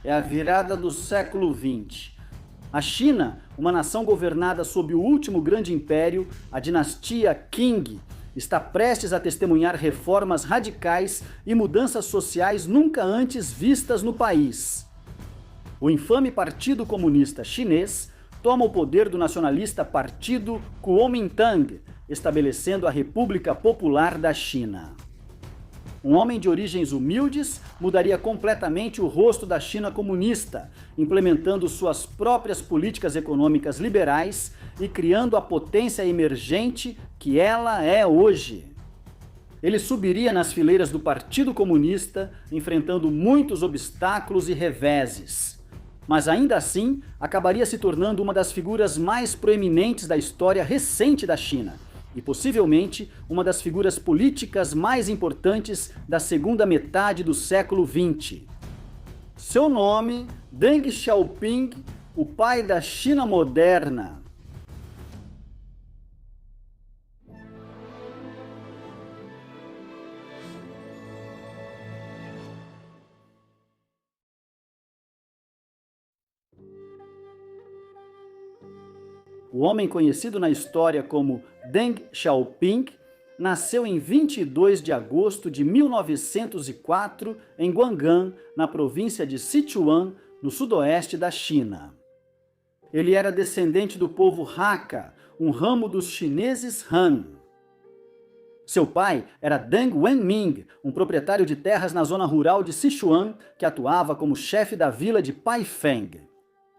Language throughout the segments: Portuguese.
é a virada do século XX. A China, uma nação governada sob o último grande império, a dinastia Qing, está prestes a testemunhar reformas radicais e mudanças sociais nunca antes vistas no país. O infame Partido Comunista Chinês toma o poder do nacionalista Partido Kuomintang, estabelecendo a República Popular da China. Um homem de origens humildes mudaria completamente o rosto da China comunista, implementando suas próprias políticas econômicas liberais e criando a potência emergente que ela é hoje. Ele subiria nas fileiras do Partido Comunista, enfrentando muitos obstáculos e reveses. Mas ainda assim, acabaria se tornando uma das figuras mais proeminentes da história recente da China, e possivelmente uma das figuras políticas mais importantes da segunda metade do século XX. Seu nome, Deng Xiaoping, o pai da China moderna. O homem conhecido na história como Deng Xiaoping nasceu em 22 de agosto de 1904 em Guang'an, na província de Sichuan, no sudoeste da China. Ele era descendente do povo Hakka, um ramo dos chineses Han. Seu pai era Deng Wenming, um proprietário de terras na zona rural de Sichuan, que atuava como chefe da vila de Paifeng,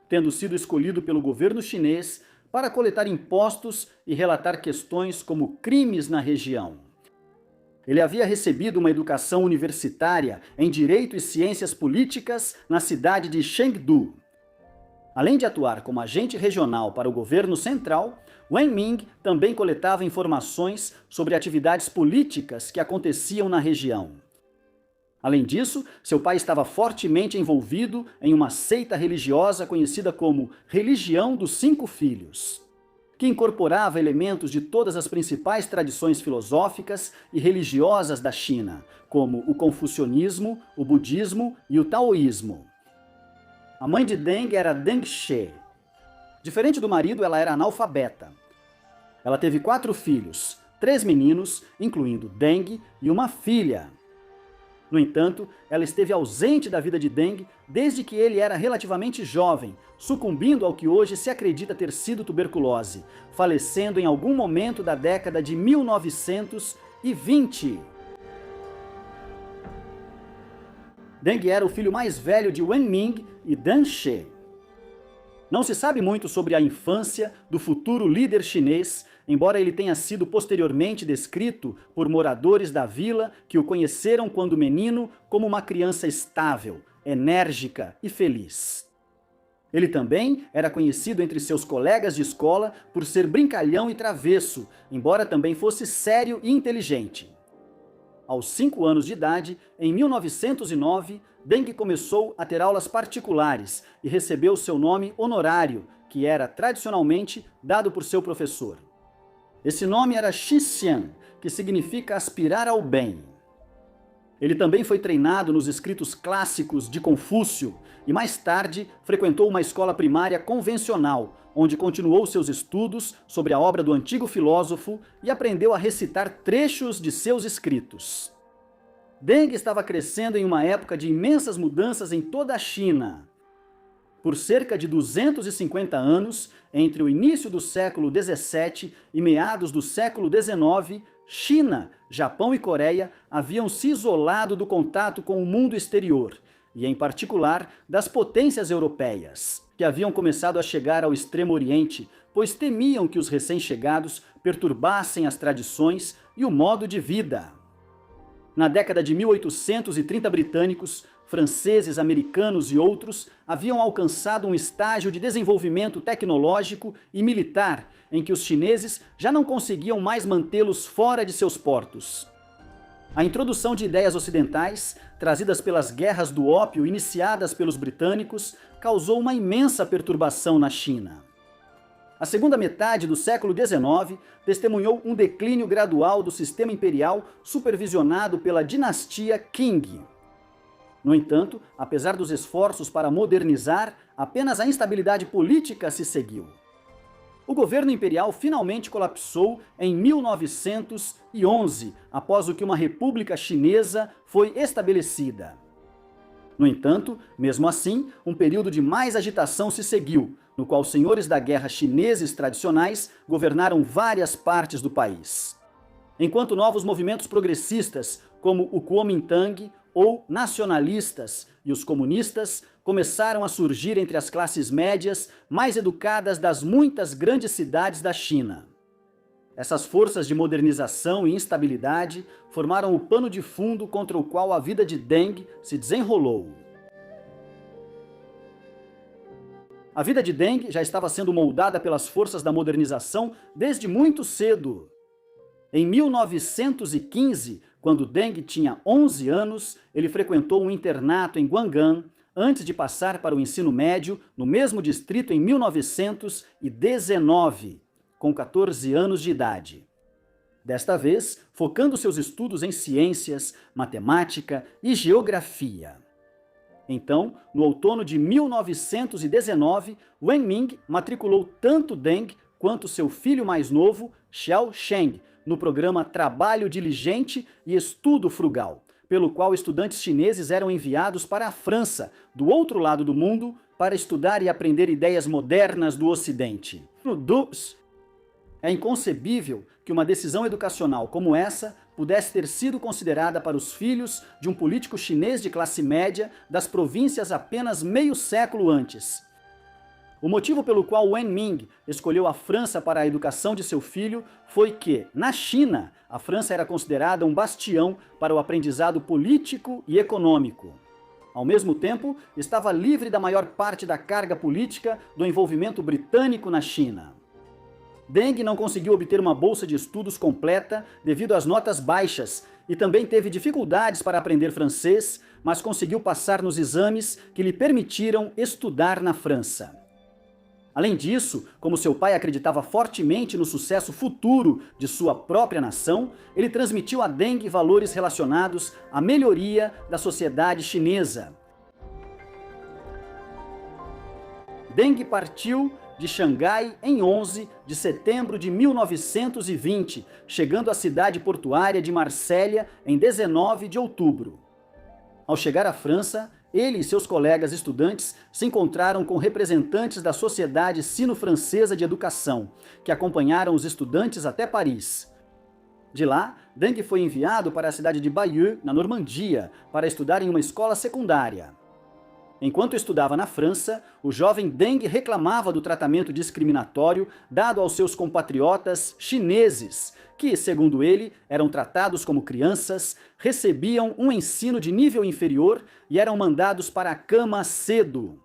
tendo sido escolhido pelo governo chinês para coletar impostos e relatar questões como crimes na região. Ele havia recebido uma educação universitária em Direito e Ciências Políticas na cidade de Chengdu. Além de atuar como agente regional para o governo central, Wenming também coletava informações sobre atividades políticas que aconteciam na região. Além disso, seu pai estava fortemente envolvido em uma seita religiosa conhecida como Religião dos Cinco Filhos, que incorporava elementos de todas as principais tradições filosóficas e religiosas da China, como o confucionismo, o budismo e o taoísmo. A mãe de Deng era Deng She. Diferente do marido, ela era analfabeta. Ela teve 4 filhos, 3 meninos, incluindo Deng, e uma filha. No entanto, ela esteve ausente da vida de Deng desde que ele era relativamente jovem, sucumbindo ao que hoje se acredita ter sido tuberculose, falecendo em algum momento da década de 1920. Deng era o filho mais velho de Wenming e Dan She. Não se sabe muito sobre a infância do futuro líder chinês, embora ele tenha sido posteriormente descrito por moradores da vila que o conheceram quando menino como uma criança estável, enérgica e feliz. Ele também era conhecido entre seus colegas de escola por ser brincalhão e travesso, embora também fosse sério e inteligente. Aos 5 anos de idade, em 1909, Deng começou a ter aulas particulares e recebeu seu nome honorário, que era tradicionalmente dado por seu professor. Esse nome era Xixian, que significa aspirar ao bem. Ele também foi treinado nos escritos clássicos de Confúcio e mais tarde frequentou uma escola primária convencional, onde continuou seus estudos sobre a obra do antigo filósofo e aprendeu a recitar trechos de seus escritos. Deng estava crescendo em uma época de imensas mudanças em toda a China. Por cerca de 250 anos, entre o início do século XVII e meados do século XIX, China, Japão e Coreia haviam se isolado do contato com o mundo exterior, e em particular das potências europeias, que haviam começado a chegar ao Extremo Oriente, pois temiam que os recém-chegados perturbassem as tradições e o modo de vida. Na década de 1830, britânicos, franceses, americanos e outros haviam alcançado um estágio de desenvolvimento tecnológico e militar em que os chineses já não conseguiam mais mantê-los fora de seus portos. A introdução de ideias ocidentais, trazidas pelas guerras do ópio iniciadas pelos britânicos, causou uma imensa perturbação na China. A segunda metade do século XIX testemunhou um declínio gradual do sistema imperial supervisionado pela dinastia Qing. No entanto, apesar dos esforços para modernizar, apenas a instabilidade política se seguiu. O governo imperial finalmente colapsou em 1911, após o que uma república chinesa foi estabelecida. No entanto, mesmo assim, um período de mais agitação se seguiu, no qual senhores da guerra chineses tradicionais governaram várias partes do país. Enquanto novos movimentos progressistas, como o Kuomintang ou nacionalistas e os comunistas, começaram a surgir entre as classes médias mais educadas das muitas grandes cidades da China. Essas forças de modernização e instabilidade formaram o pano de fundo contra o qual a vida de Deng se desenrolou. A vida de Deng já estava sendo moldada pelas forças da modernização desde muito cedo. Em 1915, quando Deng tinha 11 anos, ele frequentou um internato em Guang'an, antes de passar para o ensino médio no mesmo distrito em 1919, com 14 anos de idade. Desta vez, focando seus estudos em ciências, matemática e geografia. Então, no outono de 1919, Wen Ming matriculou tanto Deng quanto seu filho mais novo, Xiao Sheng, no programa Trabalho Diligente e Estudo Frugal, pelo qual estudantes chineses eram enviados para a França, do outro lado do mundo, para estudar e aprender ideias modernas do Ocidente. É inconcebível que uma decisão educacional como essa pudesse ter sido considerada para os filhos de um político chinês de classe média das províncias apenas meio século antes. O motivo pelo qual Wen Ming escolheu a França para a educação de seu filho foi que, na China, a França era considerada um bastião para o aprendizado político e econômico. Ao mesmo tempo, estava livre da maior parte da carga política do envolvimento britânico na China. Deng não conseguiu obter uma bolsa de estudos completa devido às notas baixas e também teve dificuldades para aprender francês, mas conseguiu passar nos exames que lhe permitiram estudar na França. Além disso, como seu pai acreditava fortemente no sucesso futuro de sua própria nação, ele transmitiu a Deng valores relacionados à melhoria da sociedade chinesa. Deng partiu de Xangai em 11 de setembro de 1920, chegando à cidade portuária de Marsella em 19 de outubro. Ao chegar à França, ele e seus colegas estudantes se encontraram com representantes da Sociedade Sino-Francesa de Educação, que acompanharam os estudantes até Paris. De lá, Deng foi enviado para a cidade de Bayeux, na Normandia, para estudar em uma escola secundária. Enquanto estudava na França, o jovem Deng reclamava do tratamento discriminatório dado aos seus compatriotas chineses, que, segundo ele, eram tratados como crianças, recebiam um ensino de nível inferior e eram mandados para a cama cedo.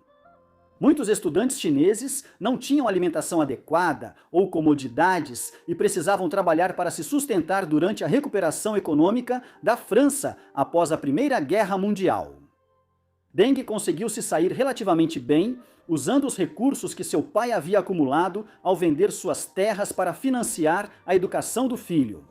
Muitos estudantes chineses não tinham alimentação adequada ou comodidades e precisavam trabalhar para se sustentar durante a recuperação econômica da França após a Primeira Guerra Mundial. Deng conseguiu se sair relativamente bem, usando os recursos que seu pai havia acumulado ao vender suas terras para financiar a educação do filho.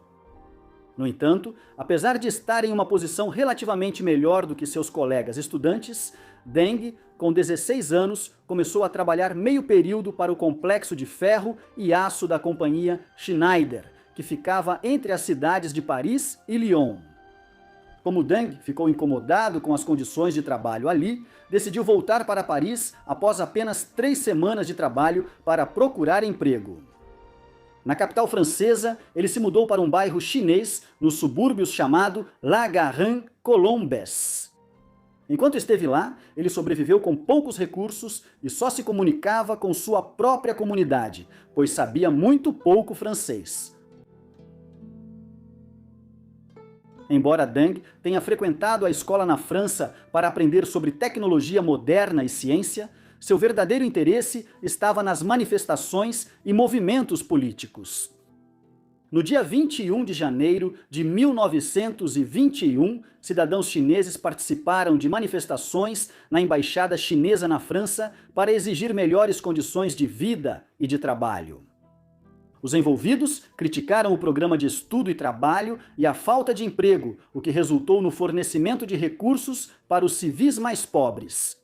No entanto, apesar de estar em uma posição relativamente melhor do que seus colegas estudantes, Deng, com 16 anos, começou a trabalhar meio período para o complexo de ferro e aço da companhia Schneider, que ficava entre as cidades de Paris e Lyon. Como Deng ficou incomodado com as condições de trabalho ali, decidiu voltar para Paris após apenas 3 semanas de trabalho para procurar emprego. Na capital francesa, ele se mudou para um bairro chinês nos subúrbios chamado La Garenne-Colombes. Enquanto esteve lá, ele sobreviveu com poucos recursos e só se comunicava com sua própria comunidade, pois sabia muito pouco francês. Embora Deng tenha frequentado a escola na França para aprender sobre tecnologia moderna e ciência, seu verdadeiro interesse estava nas manifestações e movimentos políticos. No dia 21 de janeiro de 1921, cidadãos chineses participaram de manifestações na embaixada chinesa na França para exigir melhores condições de vida e de trabalho. Os envolvidos criticaram o programa de estudo e trabalho e a falta de emprego, o que resultou no fornecimento de recursos para os civis mais pobres.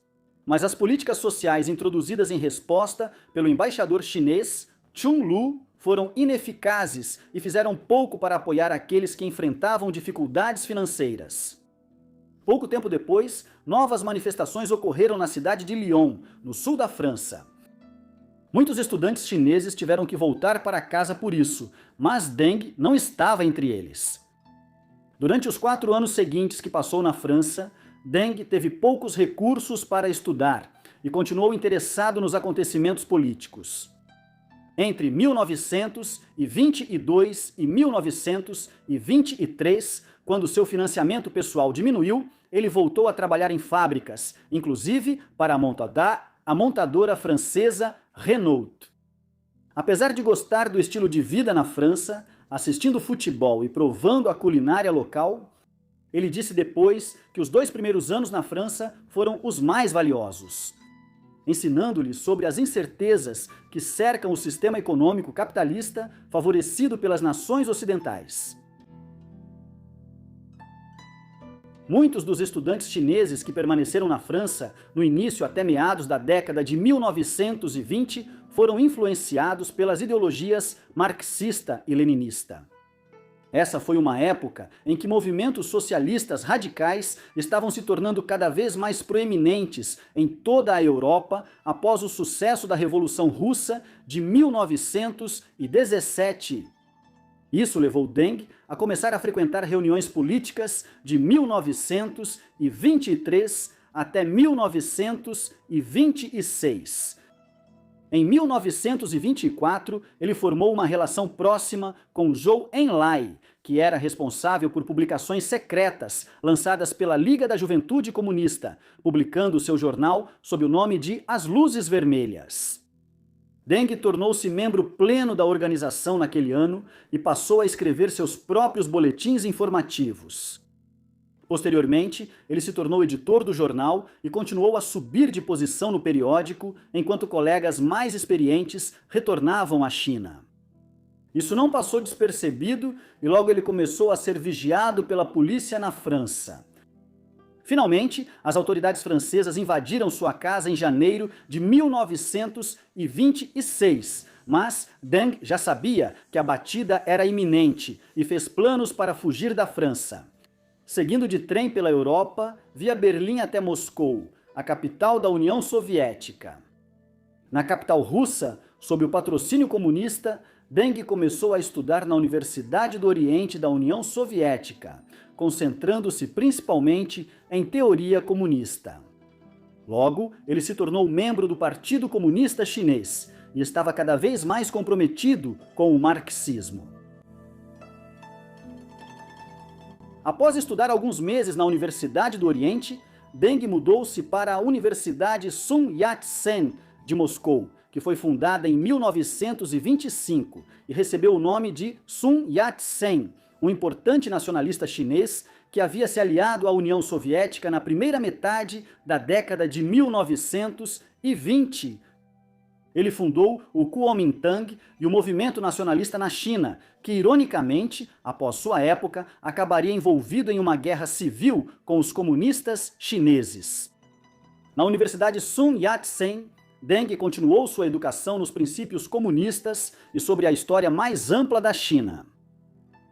Mas as políticas sociais introduzidas em resposta pelo embaixador chinês Chun Lu foram ineficazes e fizeram pouco para apoiar aqueles que enfrentavam dificuldades financeiras. Pouco tempo depois, novas manifestações ocorreram na cidade de Lyon, no sul da França. Muitos estudantes chineses tiveram que voltar para casa por isso, mas Deng não estava entre eles. Durante os 4 anos seguintes que passou na França, Deng teve poucos recursos para estudar e continuou interessado nos acontecimentos políticos. Entre 1922 e 1923, quando seu financiamento pessoal diminuiu, ele voltou a trabalhar em fábricas, inclusive para a montadora francesa Renault. Apesar de gostar do estilo de vida na França, assistindo futebol e provando a culinária local, ele disse depois que os 2 primeiros anos na França foram os mais valiosos, ensinando-lhe sobre as incertezas que cercam o sistema econômico capitalista favorecido pelas nações ocidentais. Muitos dos estudantes chineses que permaneceram na França no início até meados da década de 1920 foram influenciados pelas ideologias marxista e leninista. Essa foi uma época em que movimentos socialistas radicais estavam se tornando cada vez mais proeminentes em toda a Europa após o sucesso da Revolução Russa de 1917. Isso levou Deng a começar a frequentar reuniões políticas de 1923 até 1926. Em 1924, ele formou uma relação próxima com Zhou Enlai, que era responsável por publicações secretas lançadas pela Liga da Juventude Comunista, publicando seu jornal sob o nome de As Luzes Vermelhas. Deng tornou-se membro pleno da organização naquele ano e passou a escrever seus próprios boletins informativos. Posteriormente, ele se tornou editor do jornal e continuou a subir de posição no periódico, enquanto colegas mais experientes retornavam à China. Isso não passou despercebido e logo ele começou a ser vigiado pela polícia na França. Finalmente, as autoridades francesas invadiram sua casa em janeiro de 1926, mas Deng já sabia que a batida era iminente e fez planos para fugir da França. Seguindo de trem pela Europa, via Berlim até Moscou, a capital da União Soviética. Na capital russa, sob o patrocínio comunista, Deng começou a estudar na Universidade do Oriente da União Soviética, concentrando-se principalmente em teoria comunista. Logo, ele se tornou membro do Partido Comunista Chinês e estava cada vez mais comprometido com o marxismo. Após estudar alguns meses na Universidade do Oriente, Deng mudou-se para a Universidade Sun Yat-sen de Moscou, que foi fundada em 1925 e recebeu o nome de Sun Yat-sen, um importante nacionalista chinês que havia se aliado à União Soviética na primeira metade da década de 1920. Ele fundou o Kuomintang e o movimento nacionalista na China, que, ironicamente, após sua época, acabaria envolvido em uma guerra civil com os comunistas chineses. Na Universidade Sun Yat-sen, Deng continuou sua educação nos princípios comunistas e sobre a história mais ampla da China.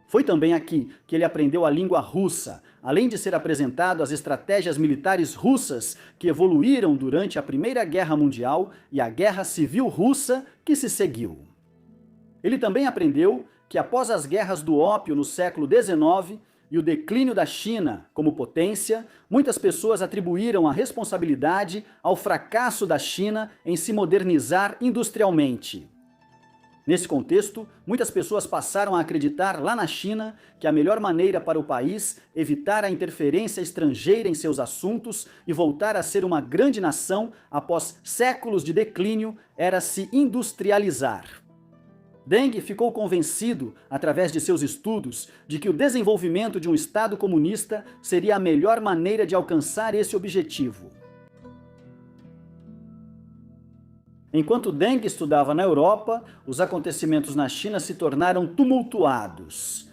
Foi também aqui que ele aprendeu a língua russa, além de ser apresentado às estratégias militares russas que evoluíram durante a Primeira Guerra Mundial e a Guerra Civil Russa que se seguiu. Ele também aprendeu que após as guerras do ópio no século XIX e o declínio da China como potência, muitas pessoas atribuíram a responsabilidade ao fracasso da China em se modernizar industrialmente. Nesse contexto, muitas pessoas passaram a acreditar lá na China que a melhor maneira para o país evitar a interferência estrangeira em seus assuntos e voltar a ser uma grande nação após séculos de declínio era se industrializar. Deng ficou convencido, através de seus estudos, de que o desenvolvimento de um Estado comunista seria a melhor maneira de alcançar esse objetivo. Enquanto Deng estudava na Europa, os acontecimentos na China se tornaram tumultuados.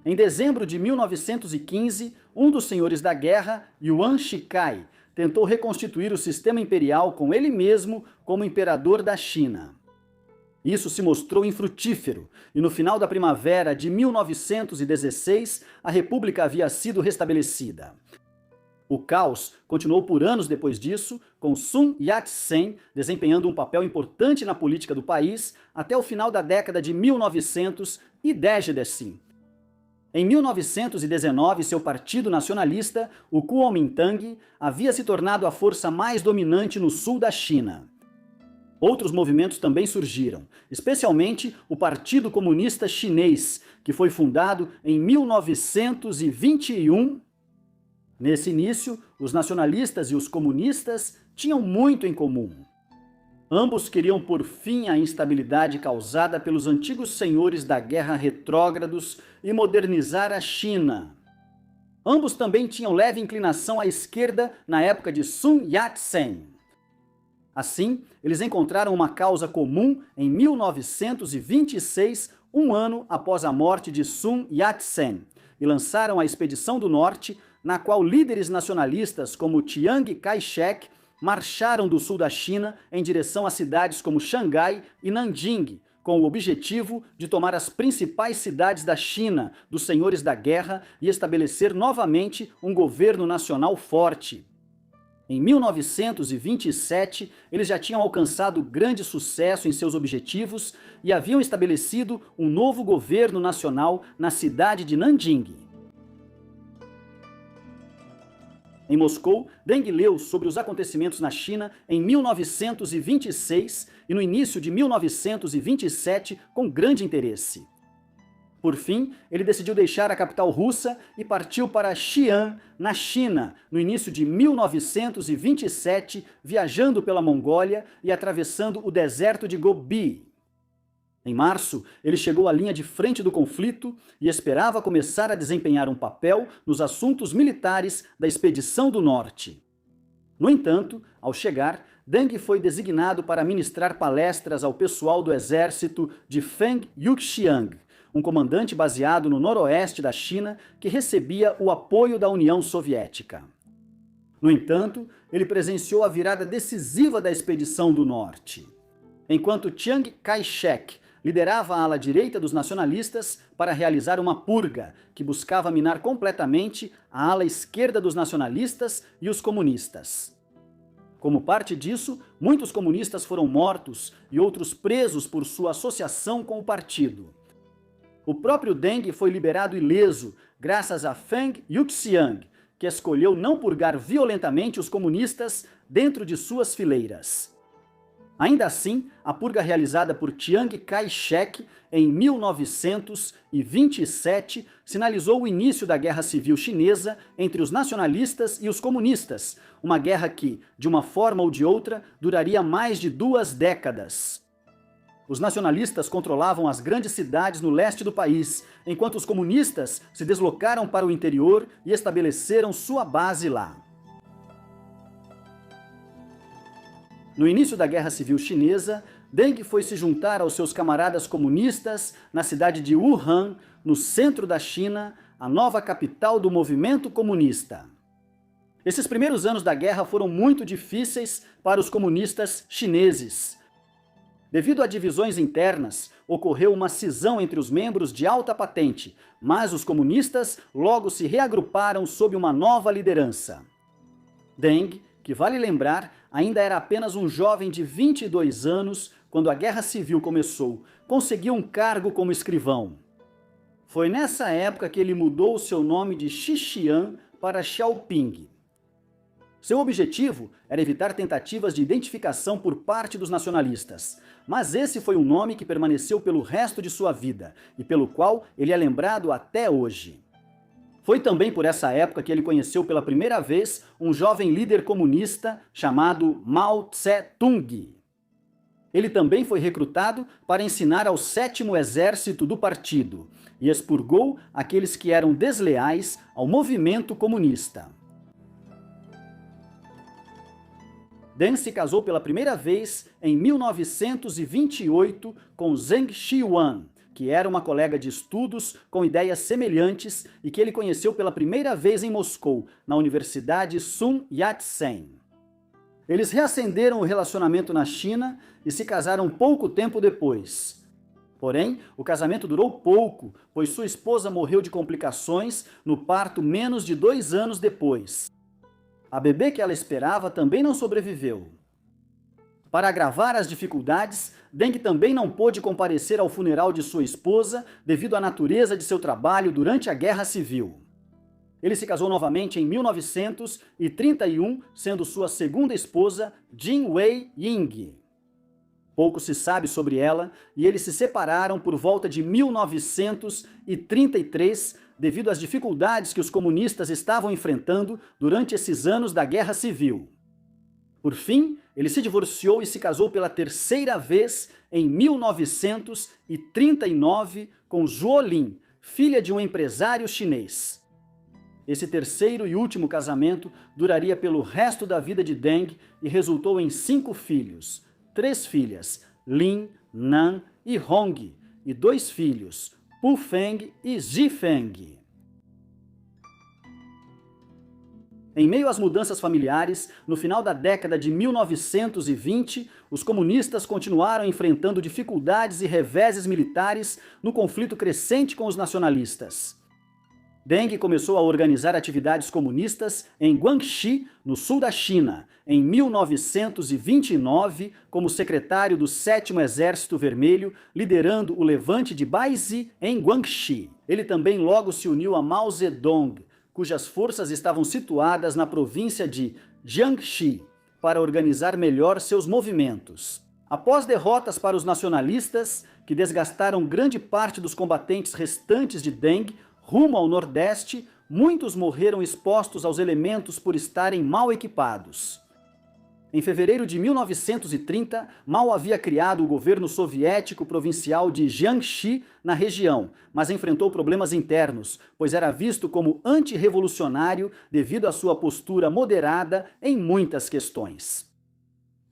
Em dezembro de 1915, um dos senhores da guerra, Yuan Shikai, tentou reconstituir o sistema imperial com ele mesmo como imperador da China. Isso se mostrou infrutífero, e no final da primavera de 1916, a república havia sido restabelecida. O caos continuou por anos depois disso, com Sun Yat-sen desempenhando um papel importante na política do país até o final da década de 1910. Em 1919, seu partido nacionalista, o Kuomintang, havia se tornado a força mais dominante no sul da China. Outros movimentos também surgiram, especialmente o Partido Comunista Chinês, que foi fundado em 1921. Nesse início, os nacionalistas e os comunistas tinham muito em comum. Ambos queriam pôr fim à instabilidade causada pelos antigos senhores da guerra retrógrados e modernizar a China. Ambos também tinham leve inclinação à esquerda na época de Sun Yat-sen. Assim, eles encontraram uma causa comum em 1926, um ano após a morte de Sun Yat-sen, e lançaram a Expedição do Norte, na qual líderes nacionalistas como Chiang Kai-shek marcharam do sul da China em direção a cidades como Xangai e Nanjing, com o objetivo de tomar as principais cidades da China dos senhores da guerra e estabelecer novamente um governo nacional forte. Em 1927, eles já tinham alcançado grande sucesso em seus objetivos e haviam estabelecido um novo governo nacional na cidade de Nanjing. Em Moscou, Deng leu sobre os acontecimentos na China em 1926 e no início de 1927 com grande interesse. Por fim, ele decidiu deixar a capital russa e partiu para Xi'an, na China, no início de 1927, viajando pela Mongólia e atravessando o deserto de Gobi. Em março, ele chegou à linha de frente do conflito e esperava começar a desempenhar um papel nos assuntos militares da Expedição do Norte. No entanto, ao chegar, Deng foi designado para ministrar palestras ao pessoal do exército de Feng Yuxiang, um comandante baseado no noroeste da China que recebia o apoio da União Soviética. No entanto, ele presenciou a virada decisiva da Expedição do Norte. Enquanto Chiang Kai-shek liderava a ala direita dos nacionalistas para realizar uma purga que buscava minar completamente a ala esquerda dos nacionalistas e os comunistas. Como parte disso, muitos comunistas foram mortos e outros presos por sua associação com o partido. O próprio Deng foi liberado ileso, graças a Feng Yuxiang, que escolheu não purgar violentamente os comunistas dentro de suas fileiras. Ainda assim, a purga realizada por Chiang Kai-shek em 1927 sinalizou o início da Guerra Civil Chinesa entre os nacionalistas e os comunistas, uma guerra que, de uma forma ou de outra, duraria mais de 2 décadas. Os nacionalistas controlavam as grandes cidades no leste do país, enquanto os comunistas se deslocaram para o interior e estabeleceram sua base lá. No início da Guerra Civil Chinesa, Deng foi se juntar aos seus camaradas comunistas na cidade de Wuhan, no centro da China, a nova capital do movimento comunista. Esses primeiros anos da guerra foram muito difíceis para os comunistas chineses. Devido a divisões internas, ocorreu uma cisão entre os membros de alta patente, mas os comunistas logo se reagruparam sob uma nova liderança. Deng, que vale lembrar, ainda era apenas um jovem de 22 anos quando a Guerra Civil começou, conseguiu um cargo como escrivão. Foi nessa época que ele mudou seu nome de Xixian para Xiaoping. Seu objetivo era evitar tentativas de identificação por parte dos nacionalistas, mas esse foi um nome que permaneceu pelo resto de sua vida e pelo qual ele é lembrado até hoje. Foi também por essa época que ele conheceu pela primeira vez um jovem líder comunista chamado Mao Tse-tung. Ele também foi recrutado para ensinar ao 7º Exército do partido e expurgou aqueles que eram desleais ao movimento comunista. Deng se casou pela primeira vez em 1928 com Zheng Xiuan, que era uma colega de estudos com ideias semelhantes e que ele conheceu pela primeira vez em Moscou, na Universidade Sun Yat-sen. Eles reacenderam o relacionamento na China e se casaram pouco tempo depois. Porém, o casamento durou pouco, pois sua esposa morreu de complicações no parto menos de 2 anos depois. A bebê que ela esperava também não sobreviveu. Para agravar as dificuldades, Deng também não pôde comparecer ao funeral de sua esposa devido à natureza de seu trabalho durante a Guerra Civil. Ele se casou novamente em 1931, sendo sua segunda esposa Jin Wei-ying. Pouco se sabe sobre ela e eles se separaram por volta de 1933 devido às dificuldades que os comunistas estavam enfrentando durante esses anos da Guerra Civil. Por fim, ele se divorciou e se casou pela terceira vez em 1939 com Zhuo Lin, filha de um empresário chinês. Esse terceiro e último casamento duraria pelo resto da vida de Deng e resultou em 5 filhos. 3 filhas, Lin, Nan e Hong, e 2 filhos, Pu Feng e Ji Feng. Em meio às mudanças familiares, no final da década de 1920, os comunistas continuaram enfrentando dificuldades e reveses militares no conflito crescente com os nacionalistas. Deng começou a organizar atividades comunistas em Guangxi, no sul da China, em 1929, como secretário do 7º Exército Vermelho, liderando o levante de Baizi em Guangxi. Ele também logo se uniu a Mao Zedong, cujas forças estavam situadas na província de Jiangxi, para organizar melhor seus movimentos. Após derrotas para os nacionalistas, que desgastaram grande parte dos combatentes restantes de Deng, rumo ao Nordeste, muitos morreram expostos aos elementos por estarem mal equipados. Em fevereiro de 1930, Mao havia criado o governo soviético provincial de Jiangxi na região, mas enfrentou problemas internos, pois era visto como antirrevolucionário devido à sua postura moderada em muitas questões.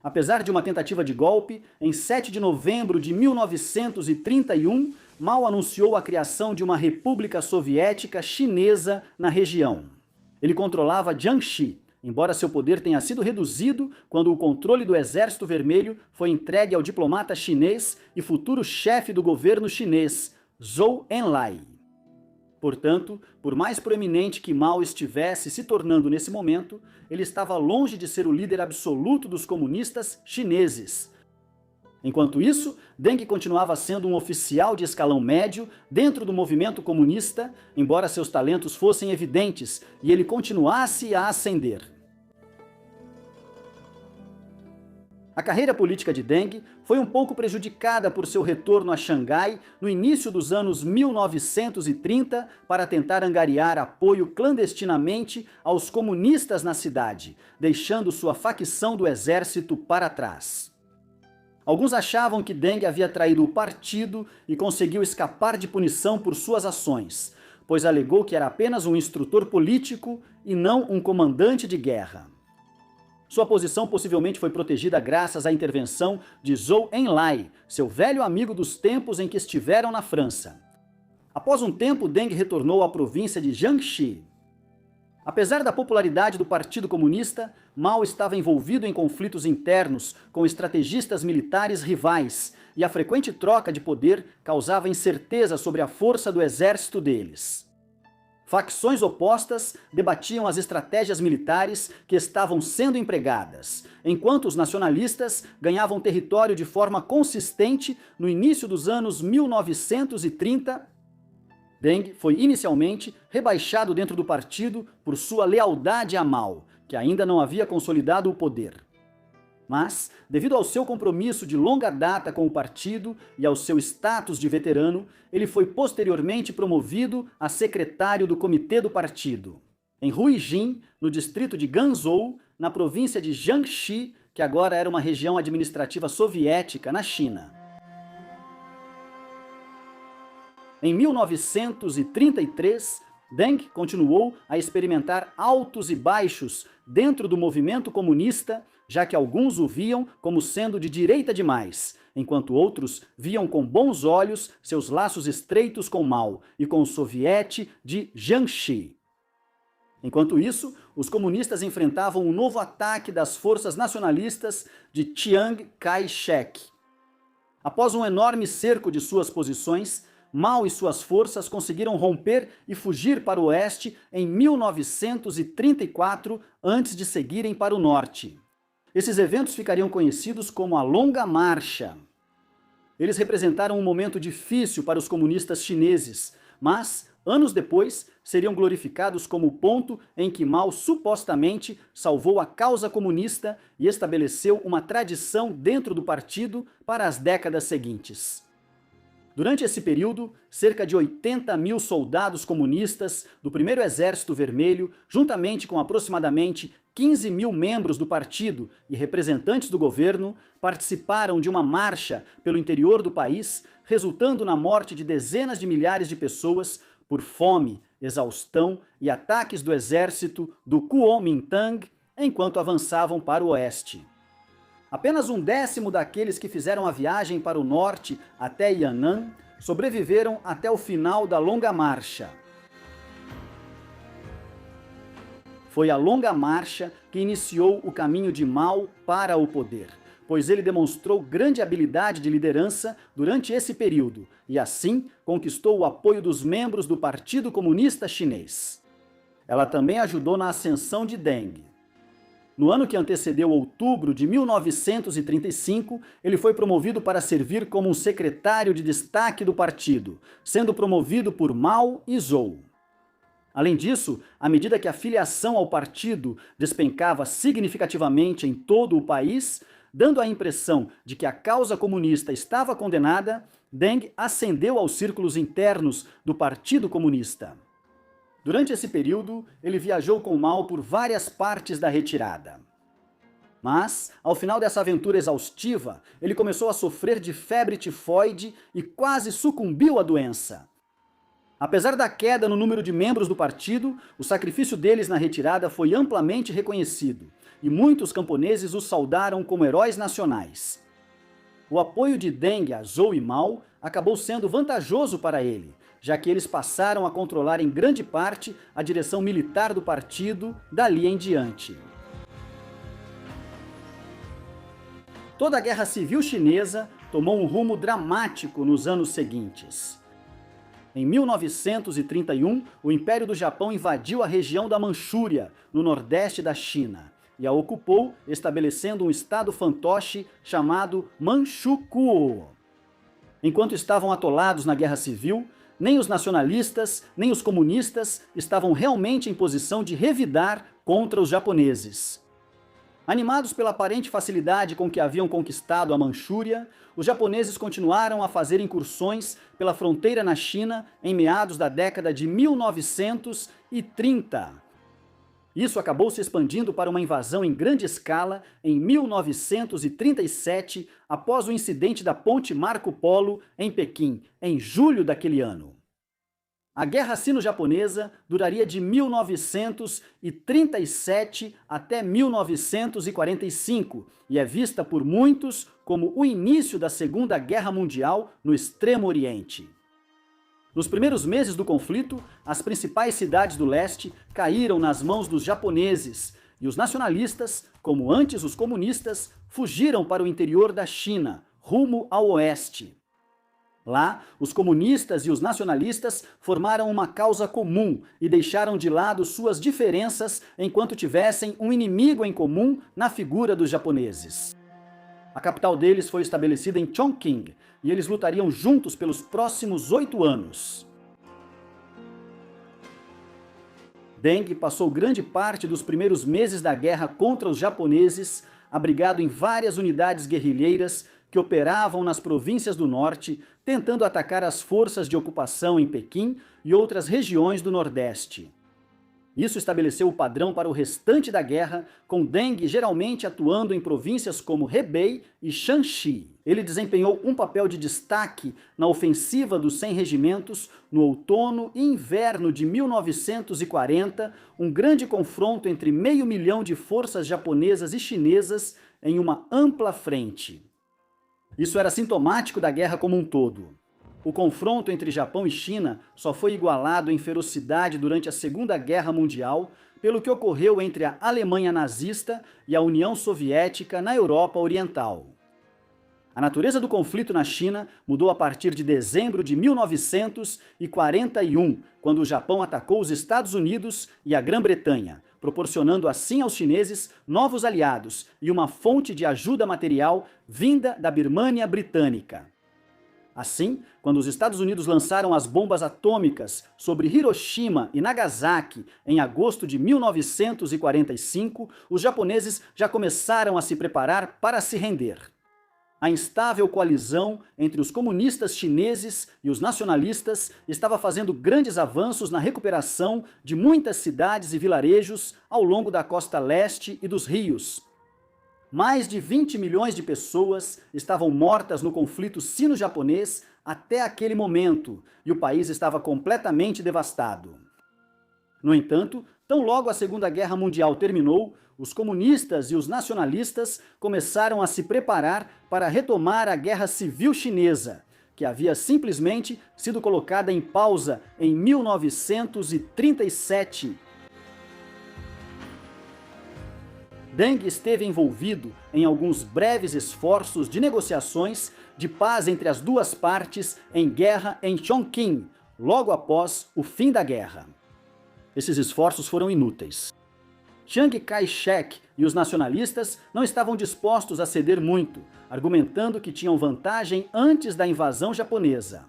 Apesar de uma tentativa de golpe, em 7 de novembro de 1931, Mao anunciou a criação de uma república soviética chinesa na região. Ele controlava Jiangxi, embora seu poder tenha sido reduzido quando o controle do Exército Vermelho foi entregue ao diplomata chinês e futuro chefe do governo chinês, Zhou Enlai. Portanto, por mais proeminente que Mao estivesse se tornando nesse momento, ele estava longe de ser o líder absoluto dos comunistas chineses. Enquanto isso, Deng continuava sendo um oficial de escalão médio dentro do movimento comunista, embora seus talentos fossem evidentes e ele continuasse a ascender. A carreira política de Deng foi um pouco prejudicada por seu retorno a Xangai no início dos anos 1930 para tentar angariar apoio clandestinamente aos comunistas na cidade, deixando sua facção do exército para trás. Alguns achavam que Deng havia traído o partido e conseguiu escapar de punição por suas ações, pois alegou que era apenas um instrutor político e não um comandante de guerra. Sua posição possivelmente foi protegida graças à intervenção de Zhou Enlai, seu velho amigo dos tempos em que estiveram na França. Após um tempo, Deng retornou à província de Jiangxi. Apesar da popularidade do Partido Comunista, Mao estava envolvido em conflitos internos com estrategistas militares rivais, e a frequente troca de poder causava incerteza sobre a força do exército deles. Facções opostas debatiam as estratégias militares que estavam sendo empregadas, enquanto os nacionalistas ganhavam território de forma consistente no início dos anos 1930. Deng foi inicialmente rebaixado dentro do partido por sua lealdade a Mao, que ainda não havia consolidado o poder. Mas, devido ao seu compromisso de longa data com o partido e ao seu status de veterano, ele foi posteriormente promovido a secretário do comitê do partido. Em Ruijin, no distrito de Ganzhou, na província de Jiangxi, que agora era uma região administrativa soviética na China. Em 1933, Deng continuou a experimentar altos e baixos dentro do movimento comunista, já que alguns o viam como sendo de direita demais, enquanto outros viam com bons olhos seus laços estreitos com Mao e com o soviete de Jiangxi. Enquanto isso, os comunistas enfrentavam um novo ataque das forças nacionalistas de Chiang Kai-shek. Após um enorme cerco de suas posições, Mao e suas forças conseguiram romper e fugir para o oeste em 1934, antes de seguirem para o norte. Esses eventos ficariam conhecidos como a Longa Marcha. Eles representaram um momento difícil para os comunistas chineses, mas, anos depois, seriam glorificados como o ponto em que Mao supostamente salvou a causa comunista e estabeleceu uma tradição dentro do partido para as décadas seguintes. Durante esse período, cerca de 80 mil soldados comunistas do Primeiro Exército Vermelho, juntamente com aproximadamente 15 mil membros do partido e representantes do governo, participaram de uma marcha pelo interior do país, resultando na morte de dezenas de milhares de pessoas por fome, exaustão e ataques do exército do Kuomintang enquanto avançavam para o oeste. Apenas 1/10 daqueles que fizeram a viagem para o norte até Yan'an sobreviveram até o final da Longa Marcha. Foi a Longa Marcha que iniciou o caminho de Mao para o poder, pois ele demonstrou grande habilidade de liderança durante esse período e assim conquistou o apoio dos membros do Partido Comunista Chinês. Ela também ajudou na ascensão de Deng. No ano que antecedeu outubro de 1935, ele foi promovido para servir como um secretário de destaque do partido, sendo promovido por Mao e Zhou. Além disso, à medida que a filiação ao partido despencava significativamente em todo o país, dando a impressão de que a causa comunista estava condenada, Deng ascendeu aos círculos internos do Partido Comunista. Durante esse período, ele viajou com Mao por várias partes da retirada. Mas, ao final dessa aventura exaustiva, ele começou a sofrer de febre tifoide e quase sucumbiu à doença. Apesar da queda no número de membros do partido, o sacrifício deles na retirada foi amplamente reconhecido, e muitos camponeses os saudaram como heróis nacionais. O apoio de Deng a Zhou e Mao acabou sendo vantajoso para ele, já que eles passaram a controlar em grande parte a direção militar do partido dali em diante. Toda a Guerra Civil Chinesa tomou um rumo dramático nos anos seguintes. Em 1931, o Império do Japão invadiu a região da Manchúria, no nordeste da China, e a ocupou, estabelecendo um estado fantoche chamado Manchukuo. Enquanto estavam atolados na Guerra Civil, nem os nacionalistas, nem os comunistas estavam realmente em posição de revidar contra os japoneses. Animados pela aparente facilidade com que haviam conquistado a Manchúria, os japoneses continuaram a fazer incursões pela fronteira na China em meados da década de 1930. Isso acabou se expandindo para uma invasão em grande escala em 1937, após o incidente da Ponte Marco Polo em Pequim, em julho daquele ano. A Guerra Sino-Japonesa duraria de 1937 até 1945 e é vista por muitos como o início da Segunda Guerra Mundial no Extremo Oriente. Nos primeiros meses do conflito, as principais cidades do leste caíram nas mãos dos japoneses e os nacionalistas, como antes os comunistas, fugiram para o interior da China, rumo ao oeste. Lá, os comunistas e os nacionalistas formaram uma causa comum e deixaram de lado suas diferenças enquanto tivessem um inimigo em comum na figura dos japoneses. A capital deles foi estabelecida em Chongqing e eles lutariam juntos pelos próximos 8 anos. Deng passou grande parte dos primeiros meses da guerra contra os japoneses, abrigado em várias unidades guerrilheiras que operavam nas províncias do norte, tentando atacar as forças de ocupação em Pequim e outras regiões do Nordeste. Isso estabeleceu o padrão para o restante da guerra, com Deng geralmente atuando em províncias como Hebei e Shanxi. Ele desempenhou um papel de destaque na ofensiva dos 100 regimentos no outono e inverno de 1940, um grande confronto entre 500.000 de forças japonesas e chinesas em uma ampla frente. Isso era sintomático da guerra como um todo. O confronto entre Japão e China só foi igualado em ferocidade durante a Segunda Guerra Mundial pelo que ocorreu entre a Alemanha nazista e a União Soviética na Europa Oriental. A natureza do conflito na China mudou a partir de dezembro de 1941, quando o Japão atacou os Estados Unidos e a Grã-Bretanha, proporcionando assim aos chineses novos aliados e uma fonte de ajuda material vinda da Birmânia Britânica. Assim, quando os Estados Unidos lançaram as bombas atômicas sobre Hiroshima e Nagasaki em agosto de 1945, os japoneses já começaram a se preparar para se render. A instável coalizão entre os comunistas chineses e os nacionalistas estava fazendo grandes avanços na recuperação de muitas cidades e vilarejos ao longo da costa leste e dos rios. Mais de 20 milhões de pessoas estavam mortas no conflito sino-japonês até aquele momento, e o país estava completamente devastado. No entanto, tão logo a Segunda Guerra Mundial terminou, os comunistas e os nacionalistas começaram a se preparar para retomar a Guerra Civil Chinesa, que havia simplesmente sido colocada em pausa em 1937. Deng esteve envolvido em alguns breves esforços de negociações de paz entre as duas partes em guerra em Chongqing, logo após o fim da guerra. Esses esforços foram inúteis. Chiang Kai-shek e os nacionalistas não estavam dispostos a ceder muito, argumentando que tinham vantagem antes da invasão japonesa.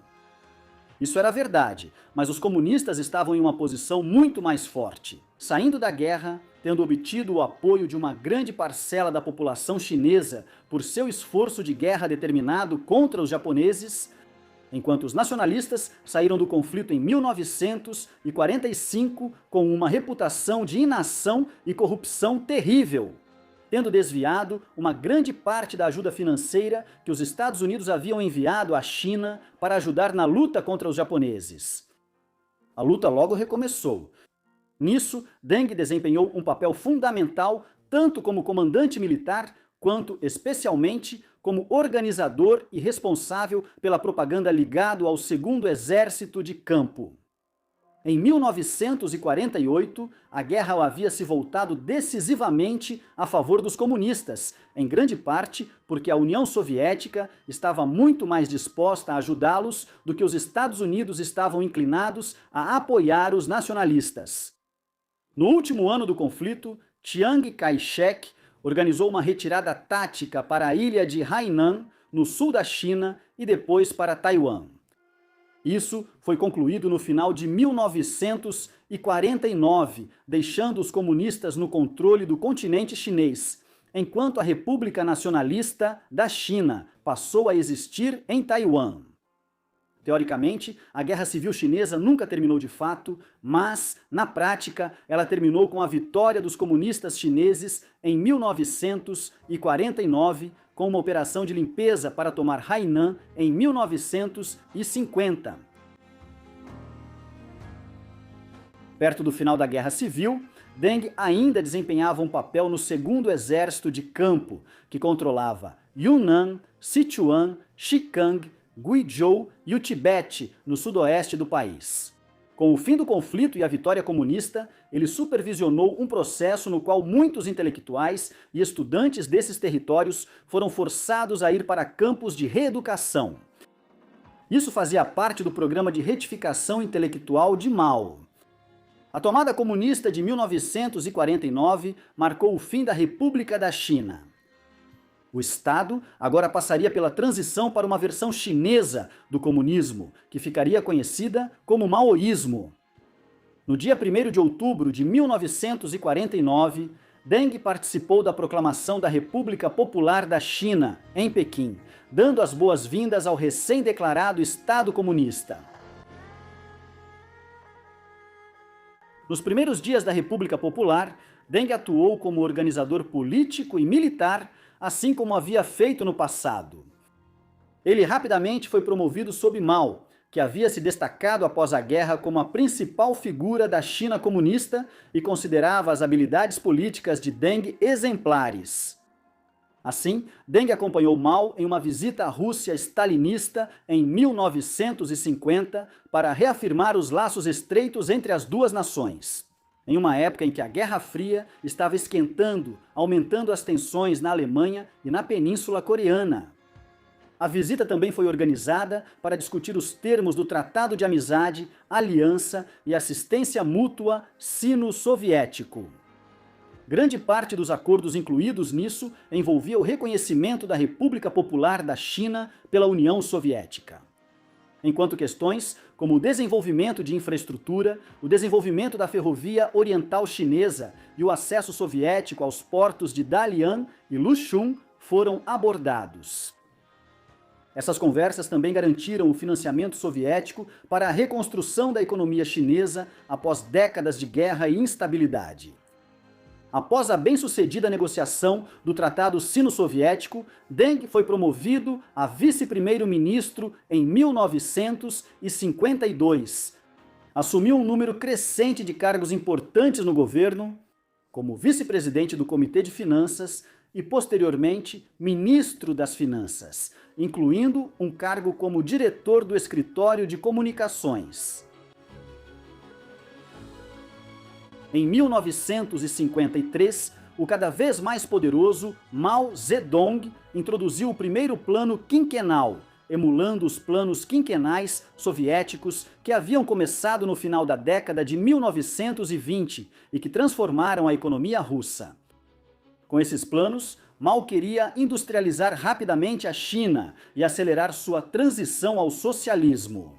Isso era verdade, mas os comunistas estavam em uma posição muito mais forte. Saindo da guerra, tendo obtido o apoio de uma grande parcela da população chinesa por seu esforço de guerra determinado contra os japoneses, enquanto os nacionalistas saíram do conflito em 1945 com uma reputação de inação e corrupção terrível, tendo desviado uma grande parte da ajuda financeira que os Estados Unidos haviam enviado à China para ajudar na luta contra os japoneses. A luta logo recomeçou. Nisso, Deng desempenhou um papel fundamental tanto como comandante militar, quanto, especialmente, como organizador e responsável pela propaganda ligado ao Segundo Exército de Campo. Em 1948, a guerra havia se voltado decisivamente a favor dos comunistas, em grande parte porque a União Soviética estava muito mais disposta a ajudá-los do que os Estados Unidos estavam inclinados a apoiar os nacionalistas. No último ano do conflito, Chiang Kai-shek organizou uma retirada tática para a ilha de Hainan, no sul da China, e depois para Taiwan. Isso foi concluído no final de 1949, deixando os comunistas no controle do continente chinês, enquanto a República Nacionalista da China passou a existir em Taiwan. Teoricamente, a Guerra Civil Chinesa nunca terminou de fato, mas, na prática, ela terminou com a vitória dos comunistas chineses em 1949, com uma operação de limpeza para tomar Hainan em 1950. Perto do final da Guerra Civil, Deng ainda desempenhava um papel no Segundo Exército de Campo, que controlava Yunnan, Sichuan, Xikang, Guizhou e o Tibete, no sudoeste do país. Com o fim do conflito e a vitória comunista, ele supervisionou um processo no qual muitos intelectuais e estudantes desses territórios foram forçados a ir para campos de reeducação. Isso fazia parte do programa de retificação intelectual de Mao. A tomada comunista de 1949 marcou o fim da República da China. O Estado agora passaria pela transição para uma versão chinesa do comunismo, que ficaria conhecida como maoísmo. No dia 1º de outubro de 1949, Deng participou da proclamação da República Popular da China, em Pequim, dando as boas-vindas ao recém-declarado Estado comunista. Nos primeiros dias da República Popular, Deng atuou como organizador político e militar, assim como havia feito no passado. Ele rapidamente foi promovido sob Mao, que havia se destacado após a guerra como a principal figura da China comunista e considerava as habilidades políticas de Deng exemplares. Assim, Deng acompanhou Mao em uma visita à Rússia stalinista em 1950 para reafirmar os laços estreitos entre as duas nações. Em uma época em que a Guerra Fria estava esquentando, aumentando as tensões na Alemanha e na Península Coreana. A visita também foi organizada para discutir os termos do Tratado de Amizade, Aliança e Assistência Mútua Sino-Soviético. Grande parte dos acordos incluídos nisso envolvia o reconhecimento da República Popular da China pela União Soviética. Enquanto questões como o desenvolvimento de infraestrutura, o desenvolvimento da ferrovia oriental chinesa e o acesso soviético aos portos de Dalian e Luchun foram abordados. Essas conversas também garantiram o financiamento soviético para a reconstrução da economia chinesa após décadas de guerra e instabilidade. Após a bem-sucedida negociação do Tratado Sino-Soviético, Deng foi promovido a vice-primeiro-ministro em 1952. Assumiu um número crescente de cargos importantes no governo, como vice-presidente do Comitê de Finanças e, posteriormente, ministro das Finanças, incluindo um cargo como diretor do Escritório de Comunicações. Em 1953, o cada vez mais poderoso Mao Zedong introduziu o primeiro plano quinquenal, emulando os planos quinquenais soviéticos que haviam começado no final da década de 1920 e que transformaram a economia russa. Com esses planos, Mao queria industrializar rapidamente a China e acelerar sua transição ao socialismo.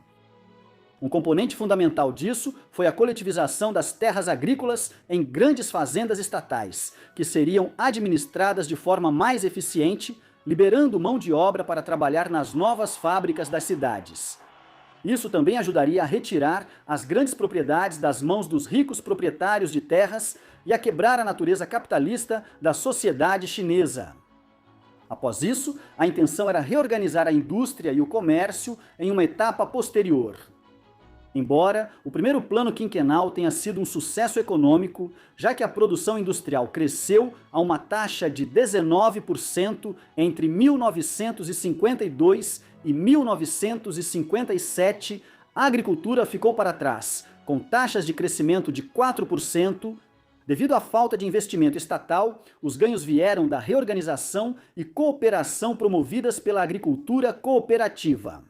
Um componente fundamental disso foi a coletivização das terras agrícolas em grandes fazendas estatais, que seriam administradas de forma mais eficiente, liberando mão de obra para trabalhar nas novas fábricas das cidades. Isso também ajudaria a retirar as grandes propriedades das mãos dos ricos proprietários de terras e a quebrar a natureza capitalista da sociedade chinesa. Após isso, a intenção era reorganizar a indústria e o comércio em uma etapa posterior. Embora o primeiro plano quinquenal tenha sido um sucesso econômico, já que a produção industrial cresceu a uma taxa de 19% entre 1952 e 1957, a agricultura ficou para trás, com taxas de crescimento de 4%. Devido à falta de investimento estatal, os ganhos vieram da reorganização e cooperação promovidas pela agricultura cooperativa.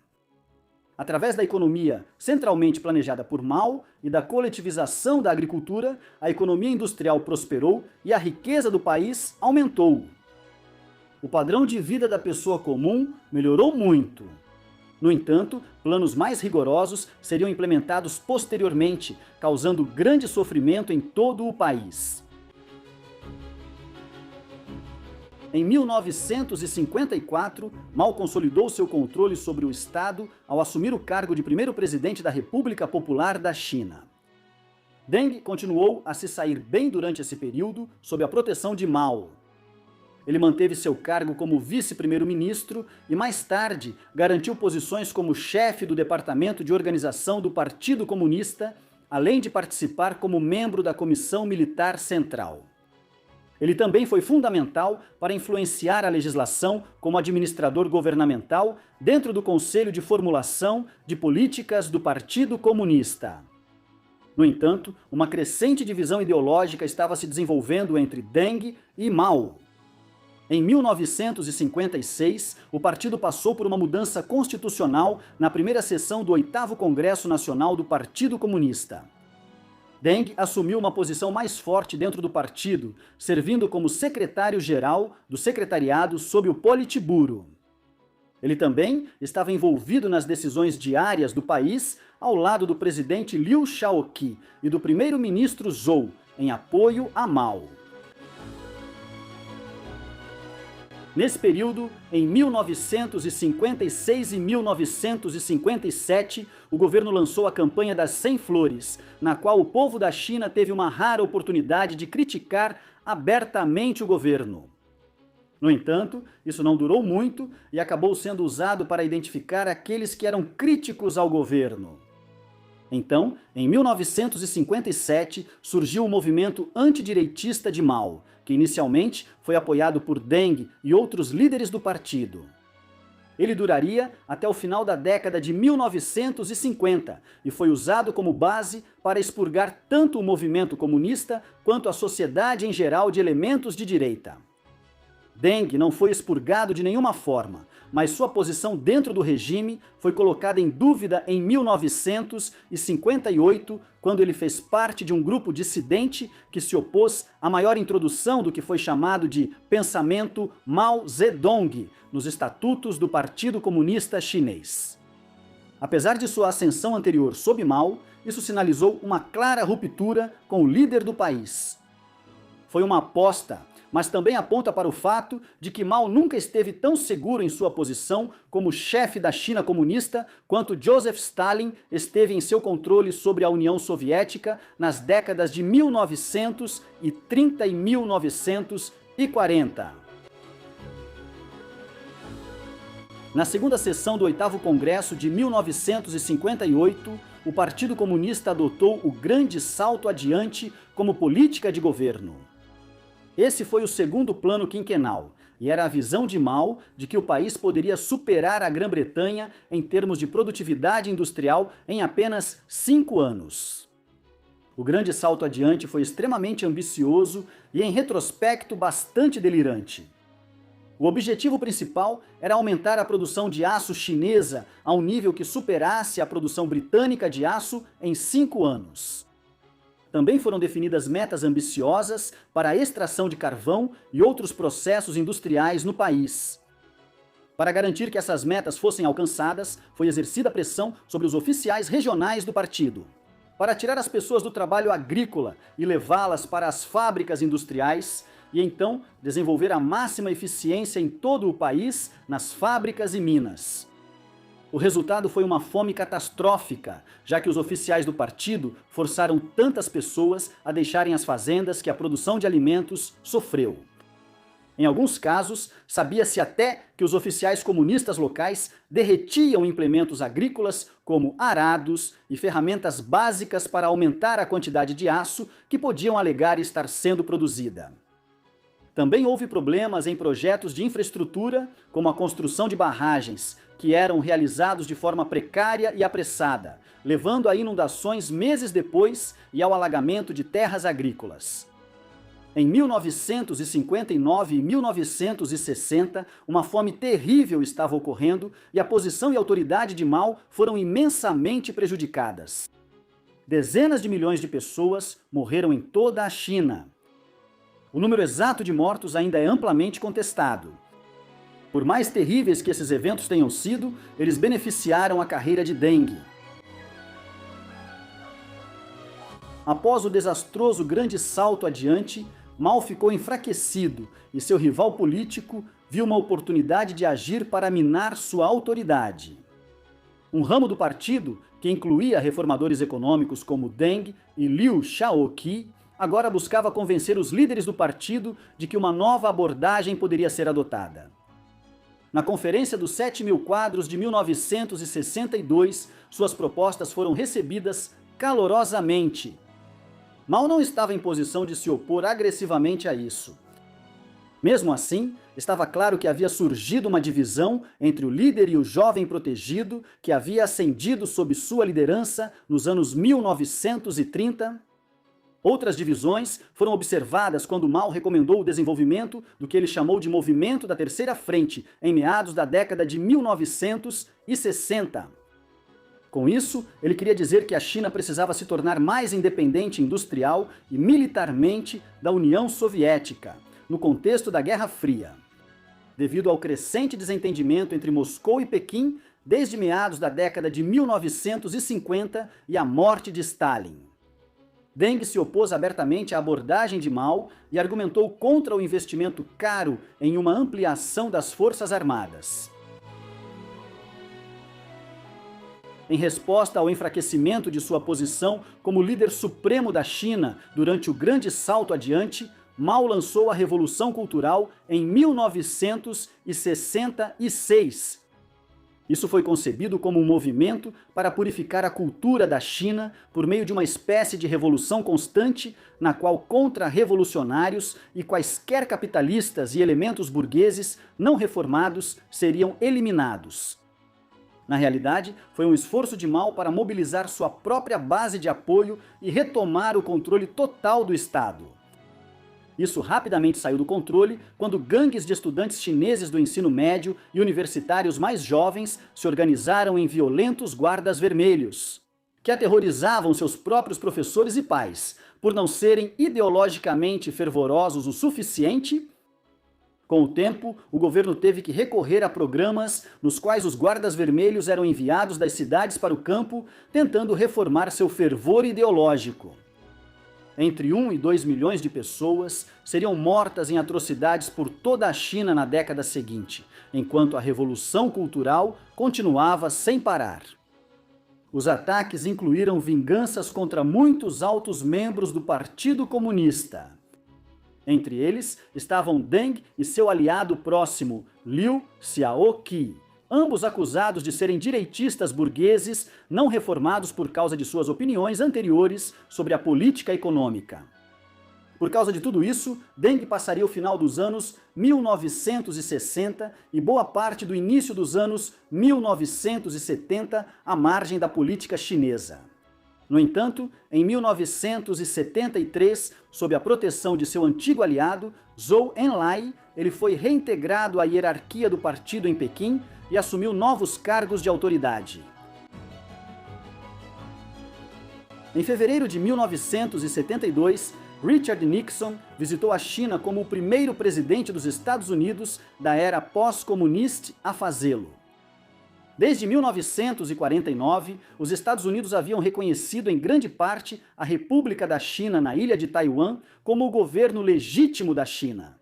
Através da economia centralmente planejada por Mao e da coletivização da agricultura, a economia industrial prosperou e a riqueza do país aumentou. O padrão de vida da pessoa comum melhorou muito. No entanto, planos mais rigorosos seriam implementados posteriormente, causando grande sofrimento em todo o país. Em 1954, Mao consolidou seu controle sobre o Estado ao assumir o cargo de primeiro presidente da República Popular da China. Deng continuou a se sair bem durante esse período sob a proteção de Mao. Ele manteve seu cargo como vice-primeiro-ministro e, mais tarde, garantiu posições como chefe do Departamento de Organização do Partido Comunista, além de participar como membro da Comissão Militar Central. Ele também foi fundamental para influenciar a legislação como administrador governamental dentro do Conselho de Formulação de Políticas do Partido Comunista. No entanto, uma crescente divisão ideológica estava se desenvolvendo entre Deng e Mao. Em 1956, o partido passou por uma mudança constitucional na primeira sessão do 8º Congresso Nacional do Partido Comunista. Deng assumiu uma posição mais forte dentro do partido, servindo como secretário-geral do secretariado sob o Politburo. Ele também estava envolvido nas decisões diárias do país, ao lado do presidente Liu Shaoqi e do primeiro-ministro Zhou, em apoio a Mao. Nesse período, em 1956 e 1957, o governo lançou a campanha das 100 Flores, na qual o povo da China teve uma rara oportunidade de criticar abertamente o governo. No entanto, isso não durou muito e acabou sendo usado para identificar aqueles que eram críticos ao governo. Então, em 1957, surgiu o movimento antidireitista de Mao, que inicialmente foi apoiado por Deng e outros líderes do partido. Ele duraria até o final da década de 1950 e foi usado como base para expurgar tanto o movimento comunista quanto a sociedade em geral de elementos de direita. Deng não foi expurgado de nenhuma forma, mas sua posição dentro do regime foi colocada em dúvida em 1958, quando ele fez parte de um grupo dissidente que se opôs à maior introdução do que foi chamado de pensamento Mao Zedong nos estatutos do Partido Comunista Chinês. Apesar de sua ascensão anterior sob Mao, isso sinalizou uma clara ruptura com o líder do país. Foi uma aposta, mas também aponta para o fato de que Mao nunca esteve tão seguro em sua posição como chefe da China comunista quanto Joseph Stalin esteve em seu controle sobre a União Soviética nas décadas de 1930 e 1940. Na segunda sessão do 8º Congresso de 1958, o Partido Comunista adotou o Grande Salto Adiante como política de governo. Esse foi o segundo plano quinquenal, e era a visão de Mao de que o país poderia superar a Grã-Bretanha em termos de produtividade industrial em apenas 5 anos. O Grande Salto Adiante foi extremamente ambicioso e, em retrospecto, bastante delirante. O objetivo principal era aumentar a produção de aço chinesa a um nível que superasse a produção britânica de aço em 5 anos. Também foram definidas metas ambiciosas para a extração de carvão e outros processos industriais no país. Para garantir que essas metas fossem alcançadas, foi exercida pressão sobre os oficiais regionais do partido. Para tirar as pessoas do trabalho agrícola e levá-las para as fábricas industriais, e então desenvolver a máxima eficiência em todo o país nas fábricas e minas. O resultado foi uma fome catastrófica, já que os oficiais do partido forçaram tantas pessoas a deixarem as fazendas que a produção de alimentos sofreu. Em alguns casos, sabia-se até que os oficiais comunistas locais derretiam implementos agrícolas como arados e ferramentas básicas para aumentar a quantidade de aço que podiam alegar estar sendo produzida. Também houve problemas em projetos de infraestrutura, como a construção de barragens, que eram realizados de forma precária e apressada, levando a inundações meses depois e ao alagamento de terras agrícolas. Em 1959 e 1960, uma fome terrível estava ocorrendo e a posição e autoridade de Mao foram imensamente prejudicadas. Dezenas de milhões de pessoas morreram em toda a China. O número exato de mortos ainda é amplamente contestado. Por mais terríveis que esses eventos tenham sido, eles beneficiaram a carreira de Deng. Após o desastroso Grande Salto Adiante, Mao ficou enfraquecido e seu rival político viu uma oportunidade de agir para minar sua autoridade. Um ramo do partido, que incluía reformadores econômicos como Deng e Liu Shaoqi, agora buscava convencer os líderes do partido de que uma nova abordagem poderia ser adotada. Na Conferência dos 7.000 Quadros de 1962, suas propostas foram recebidas calorosamente. Mao não estava em posição de se opor agressivamente a isso. Mesmo assim, estava claro que havia surgido uma divisão entre o líder e o jovem protegido que havia ascendido sob sua liderança nos anos 1930. Outras divisões foram observadas quando Mao recomendou o desenvolvimento do que ele chamou de movimento da Terceira Frente, em meados da década de 1960. Com isso, ele queria dizer que a China precisava se tornar mais independente industrial e militarmente da União Soviética, no contexto da Guerra Fria. Devido ao crescente desentendimento entre Moscou e Pequim, desde meados da década de 1950 e a morte de Stalin. Deng se opôs abertamente à abordagem de Mao e argumentou contra o investimento caro em uma ampliação das forças armadas. Em resposta ao enfraquecimento de sua posição como líder supremo da China durante o grande salto adiante, Mao lançou a Revolução Cultural em 1966. Isso foi concebido como um movimento para purificar a cultura da China por meio de uma espécie de revolução constante na qual contra-revolucionários e quaisquer capitalistas e elementos burgueses não reformados seriam eliminados. Na realidade, foi um esforço de Mao para mobilizar sua própria base de apoio e retomar o controle total do Estado. Isso rapidamente saiu do controle quando gangues de estudantes chineses do ensino médio e universitários mais jovens se organizaram em violentos guardas vermelhos, que aterrorizavam seus próprios professores e pais, por não serem ideologicamente fervorosos o suficiente. Com o tempo, o governo teve que recorrer a programas nos quais os guardas vermelhos eram enviados das cidades para o campo, tentando reformar seu fervor ideológico. Entre 1 e 2 milhões de pessoas seriam mortas em atrocidades por toda a China na década seguinte, enquanto a Revolução Cultural continuava sem parar. Os ataques incluíram vinganças contra muitos altos membros do Partido Comunista. Entre eles estavam Deng e seu aliado próximo, Liu Xiaoqi, ambos acusados de serem direitistas burgueses não reformados por causa de suas opiniões anteriores sobre a política econômica. Por causa de tudo isso, Deng passaria o final dos anos 1960 e boa parte do início dos anos 1970 à margem da política chinesa. No entanto, em 1973, sob a proteção de seu antigo aliado, Zhou Enlai, ele foi reintegrado à hierarquia do partido em Pequim e assumiu novos cargos de autoridade. Em fevereiro de 1972, Richard Nixon visitou a China como o primeiro presidente dos Estados Unidos da era pós-comunista a fazê-lo. Desde 1949, os Estados Unidos haviam reconhecido em grande parte a República da China na ilha de Taiwan como o governo legítimo da China.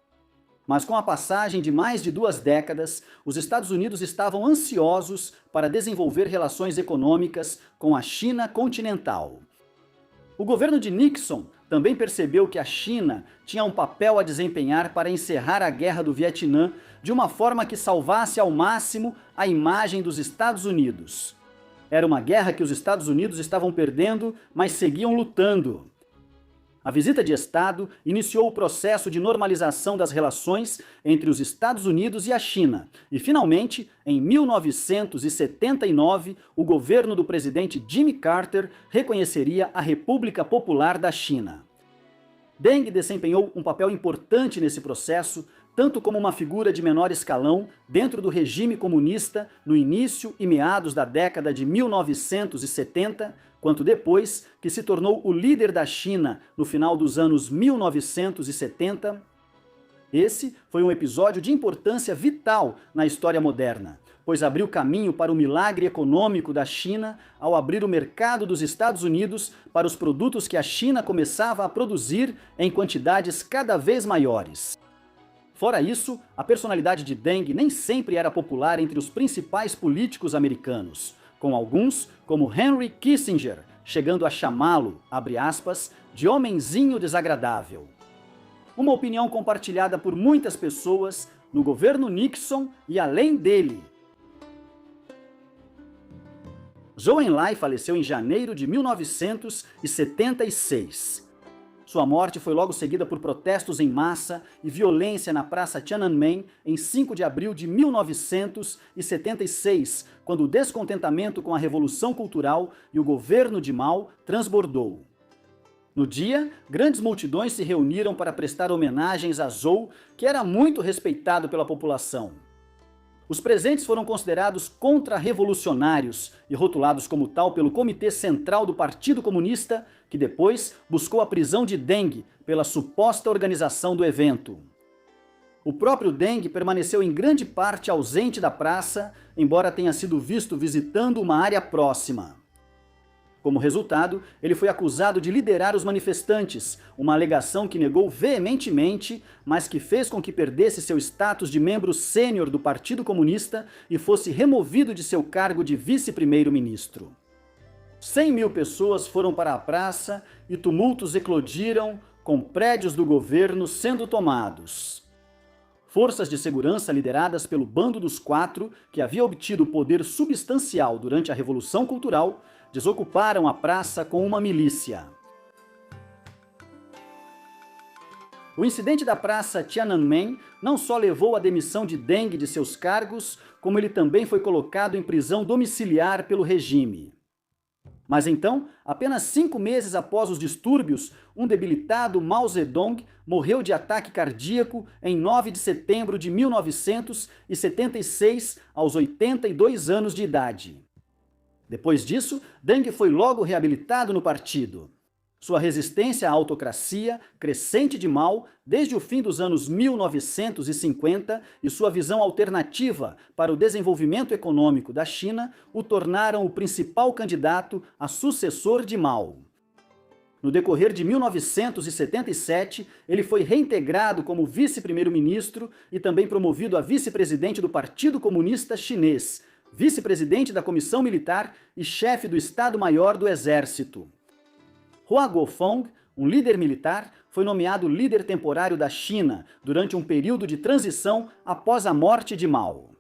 Mas com a passagem de mais de 2 décadas, os Estados Unidos estavam ansiosos para desenvolver relações econômicas com a China continental. O governo de Nixon também percebeu que a China tinha um papel a desempenhar para encerrar a Guerra do Vietnã de uma forma que salvasse ao máximo a imagem dos Estados Unidos. Era uma guerra que os Estados Unidos estavam perdendo, mas seguiam lutando. A visita de Estado iniciou o processo de normalização das relações entre os Estados Unidos e a China, e finalmente, em 1979, o governo do presidente Jimmy Carter reconheceria a República Popular da China. Deng desempenhou um papel importante nesse processo, tanto como uma figura de menor escalão dentro do regime comunista no início e meados da década de 1970, quanto depois que se tornou o líder da China no final dos anos 1970. Esse foi um episódio de importância vital na história moderna, pois abriu caminho para o milagre econômico da China ao abrir o mercado dos Estados Unidos para os produtos que a China começava a produzir em quantidades cada vez maiores. Fora isso, a personalidade de Deng nem sempre era popular entre os principais políticos americanos, com alguns, como Henry Kissinger, chegando a chamá-lo, abre aspas, de homenzinho desagradável. Uma opinião compartilhada por muitas pessoas no governo Nixon e além dele. Zhou Enlai faleceu em janeiro de 1976. Sua morte foi logo seguida por protestos em massa e violência na Praça Tiananmen em 5 de abril de 1976, quando o descontentamento com a Revolução Cultural e o governo de Mao transbordou. No dia, grandes multidões se reuniram para prestar homenagens a Zhou, que era muito respeitado pela população. Os presentes foram considerados contra-revolucionários e rotulados como tal pelo Comitê Central do Partido Comunista, que depois buscou a prisão de Deng pela suposta organização do evento. O próprio Deng permaneceu em grande parte ausente da praça, embora tenha sido visto visitando uma área próxima. Como resultado, ele foi acusado de liderar os manifestantes, uma alegação que negou veementemente, mas que fez com que perdesse seu status de membro sênior do Partido Comunista e fosse removido de seu cargo de vice-primeiro-ministro. 100.000 pessoas foram para a praça e tumultos eclodiram, com prédios do governo sendo tomados. Forças de segurança lideradas pelo Bando dos Quatro, que havia obtido poder substancial durante a Revolução Cultural, desocuparam a praça com uma milícia. O incidente da praça Tiananmen não só levou à demissão de Deng de seus cargos, como ele também foi colocado em prisão domiciliar pelo regime. Mas então, apenas 5 meses após os distúrbios, um debilitado Mao Zedong morreu de ataque cardíaco em 9 de setembro de 1976, aos 82 anos de idade. Depois disso, Deng foi logo reabilitado no partido. Sua resistência à autocracia, crescente de Mao, desde o fim dos anos 1950, e sua visão alternativa para o desenvolvimento econômico da China o tornaram o principal candidato a sucessor de Mao. No decorrer de 1977, ele foi reintegrado como vice-primeiro-ministro e também promovido a vice-presidente do Partido Comunista Chinês, vice-presidente da Comissão Militar e chefe do Estado-Maior do Exército. Hua Guofeng, um líder militar, foi nomeado líder temporário da China durante um período de transição após a morte de Mao.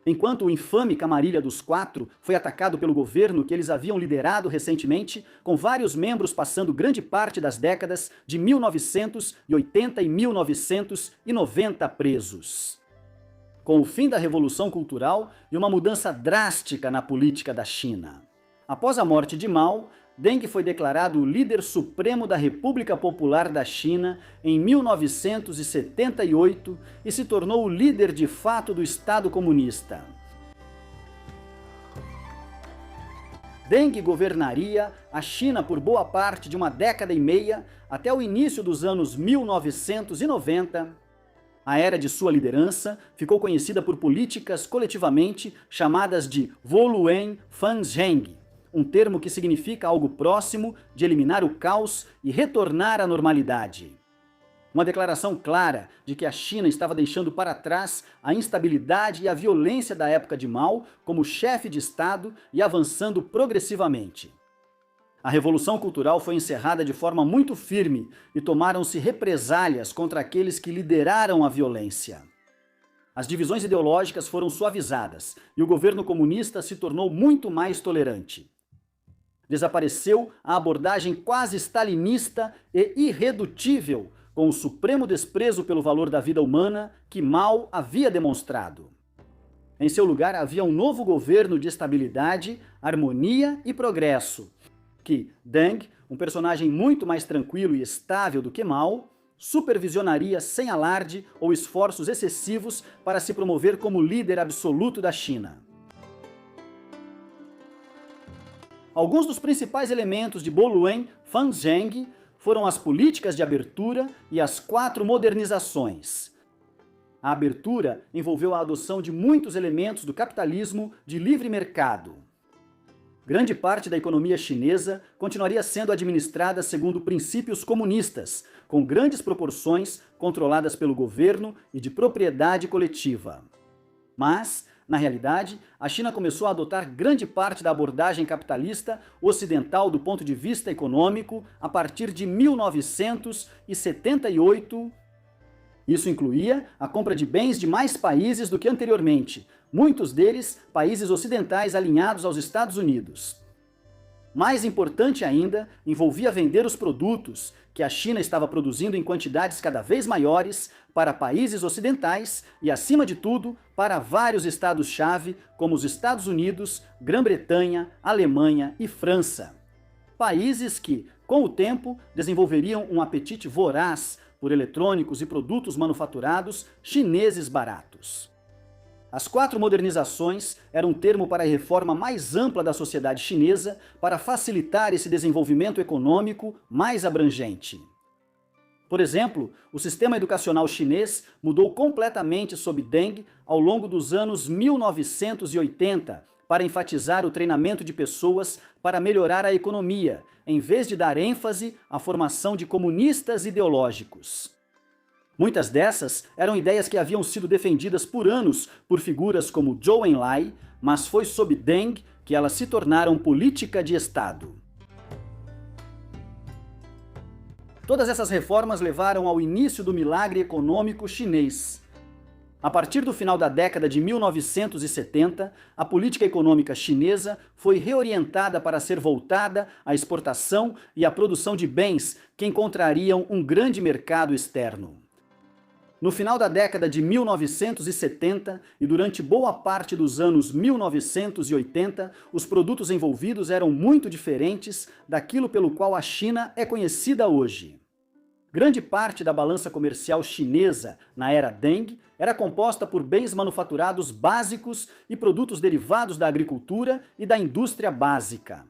Enquanto o infame Camarilha dos Quatro foi atacado pelo governo que eles haviam liderado recentemente, com vários membros passando grande parte das décadas de 1980 e 1990 presos. Com o fim da Revolução Cultural e uma mudança drástica na política da China. Após a morte de Mao, Deng foi declarado o líder supremo da República Popular da China em 1978 e se tornou o líder de fato do Estado comunista. Deng governaria a China por boa parte de uma década e meia, até o início dos anos 1990. A era de sua liderança ficou conhecida por políticas coletivamente chamadas de Woluwen Fanzheng, um termo que significa algo próximo de eliminar o caos e retornar à normalidade. Uma declaração clara de que a China estava deixando para trás a instabilidade e a violência da época de Mao como chefe de Estado e avançando progressivamente. A Revolução Cultural foi encerrada de forma muito firme e tomaram-se represálias contra aqueles que lideraram a violência. As divisões ideológicas foram suavizadas e o governo comunista se tornou muito mais tolerante. Desapareceu a abordagem quase stalinista e irredutível, com o supremo desprezo pelo valor da vida humana que Mao havia demonstrado. Em seu lugar havia um novo governo de estabilidade, harmonia e progresso, que Deng, um personagem muito mais tranquilo e estável do que Mao, supervisionaria sem alarde ou esforços excessivos para se promover como líder absoluto da China. Alguns dos principais elementos de Woluwen Fanzheng foram as políticas de abertura e as 4 modernizações. A abertura envolveu a adoção de muitos elementos do capitalismo de livre mercado. Grande parte da economia chinesa continuaria sendo administrada segundo princípios comunistas, com grandes proporções controladas pelo governo e de propriedade coletiva. Mas, na realidade, a China começou a adotar grande parte da abordagem capitalista ocidental do ponto de vista econômico a partir de 1978. Isso incluía a compra de bens de mais países do que anteriormente, muitos deles países ocidentais alinhados aos Estados Unidos. Mais importante ainda, envolvia vender os produtos que a China estava produzindo em quantidades cada vez maiores para países ocidentais e, acima de tudo, para vários estados-chave como os Estados Unidos, Grã-Bretanha, Alemanha e França. Países que, com o tempo, desenvolveriam um apetite voraz por eletrônicos e produtos manufaturados chineses baratos. As 4 modernizações eram um termo para a reforma mais ampla da sociedade chinesa para facilitar esse desenvolvimento econômico mais abrangente. Por exemplo, o sistema educacional chinês mudou completamente sob Deng ao longo dos anos 1980, para enfatizar o treinamento de pessoas para melhorar a economia, em vez de dar ênfase à formação de comunistas ideológicos. Muitas dessas eram ideias que haviam sido defendidas por anos por figuras como Zhou Enlai, mas foi sob Deng que elas se tornaram política de Estado. Todas essas reformas levaram ao início do milagre econômico chinês. A partir do final da década de 1970, a política econômica chinesa foi reorientada para ser voltada à exportação e à produção de bens que encontrariam um grande mercado externo. No final da década de 1970 e durante boa parte dos anos 1980, os produtos envolvidos eram muito diferentes daquilo pelo qual a China é conhecida hoje. Grande parte da balança comercial chinesa na era Deng era composta por bens manufaturados básicos e produtos derivados da agricultura e da indústria básica.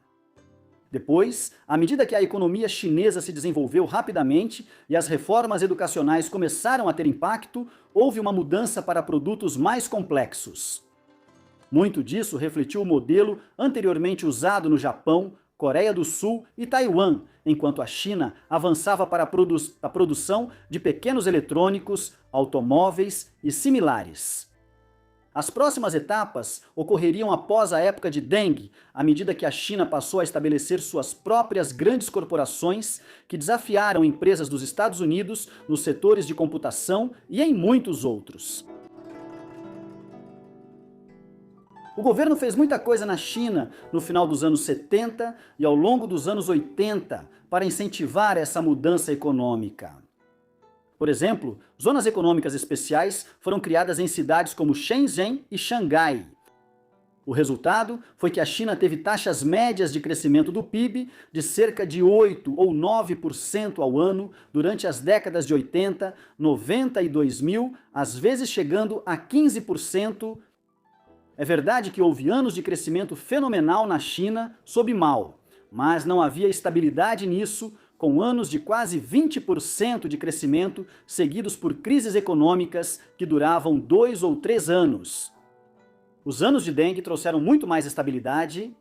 Depois, à medida que a economia chinesa se desenvolveu rapidamente e as reformas educacionais começaram a ter impacto, houve uma mudança para produtos mais complexos. Muito disso refletiu o modelo anteriormente usado no Japão, Coreia do Sul e Taiwan, enquanto a China avançava para a produção de pequenos eletrônicos, automóveis e similares. As próximas etapas ocorreriam após a época de Deng, à medida que a China passou a estabelecer suas próprias grandes corporações que desafiaram empresas dos Estados Unidos nos setores de computação e em muitos outros. O governo fez muita coisa na China no final dos anos 70 e ao longo dos anos 80 para incentivar essa mudança econômica. Por exemplo, zonas econômicas especiais foram criadas em cidades como Shenzhen e Xangai. O resultado foi que a China teve taxas médias de crescimento do PIB de cerca de 8 ou 9% ao ano durante as décadas de 80, 90 e 2000, às vezes chegando a 15%. É verdade que houve anos de crescimento fenomenal na China sob Mao, mas não havia estabilidade nisso, com anos de quase 20% de crescimento seguidos por crises econômicas que duravam 2 ou 3 anos. Os anos de Deng trouxeram muito mais estabilidade.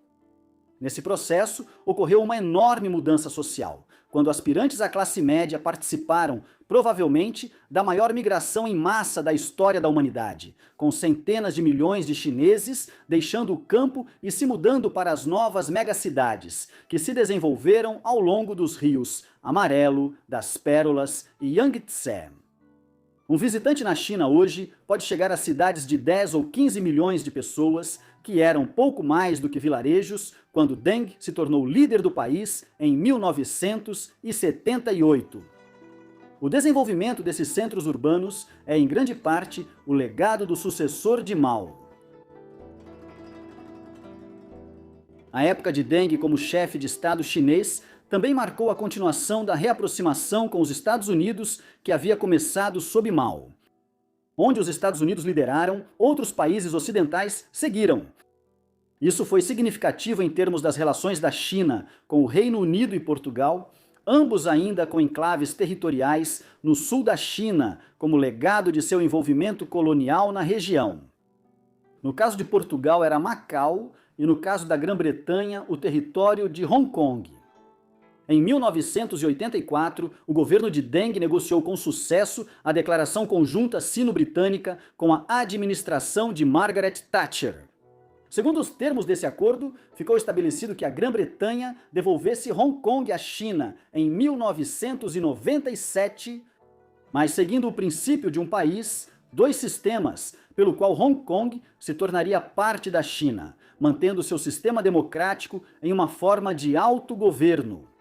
Nesse processo, ocorreu uma enorme mudança social, quando aspirantes à classe média participaram, provavelmente, da maior migração em massa da história da humanidade, com centenas de milhões de chineses deixando o campo e se mudando para as novas megacidades, que se desenvolveram ao longo dos rios Amarelo, das Pérolas e Yangtze. Um visitante na China hoje pode chegar a cidades de 10 ou 15 milhões de pessoas, que eram pouco mais do que vilarejos, quando Deng se tornou líder do país em 1978. O desenvolvimento desses centros urbanos é, em grande parte, o legado do sucessor de Mao. A época de Deng como chefe de Estado chinês também marcou a continuação da reaproximação com os Estados Unidos que havia começado sob Mao. Onde os Estados Unidos lideraram, outros países ocidentais seguiram. Isso foi significativo em termos das relações da China com o Reino Unido e Portugal, ambos ainda com enclaves territoriais no sul da China, como legado de seu envolvimento colonial na região. No caso de Portugal era Macau e no caso da Grã-Bretanha o território de Hong Kong. Em 1984, o governo de Deng negociou com sucesso a Declaração Conjunta Sino-Britânica com a administração de Margaret Thatcher. Segundo os termos desse acordo, ficou estabelecido que a Grã-Bretanha devolvesse Hong Kong à China em 1997, mas seguindo o princípio de um país, 2 sistemas, pelo qual Hong Kong se tornaria parte da China, mantendo seu sistema democrático em uma forma de autogoverno.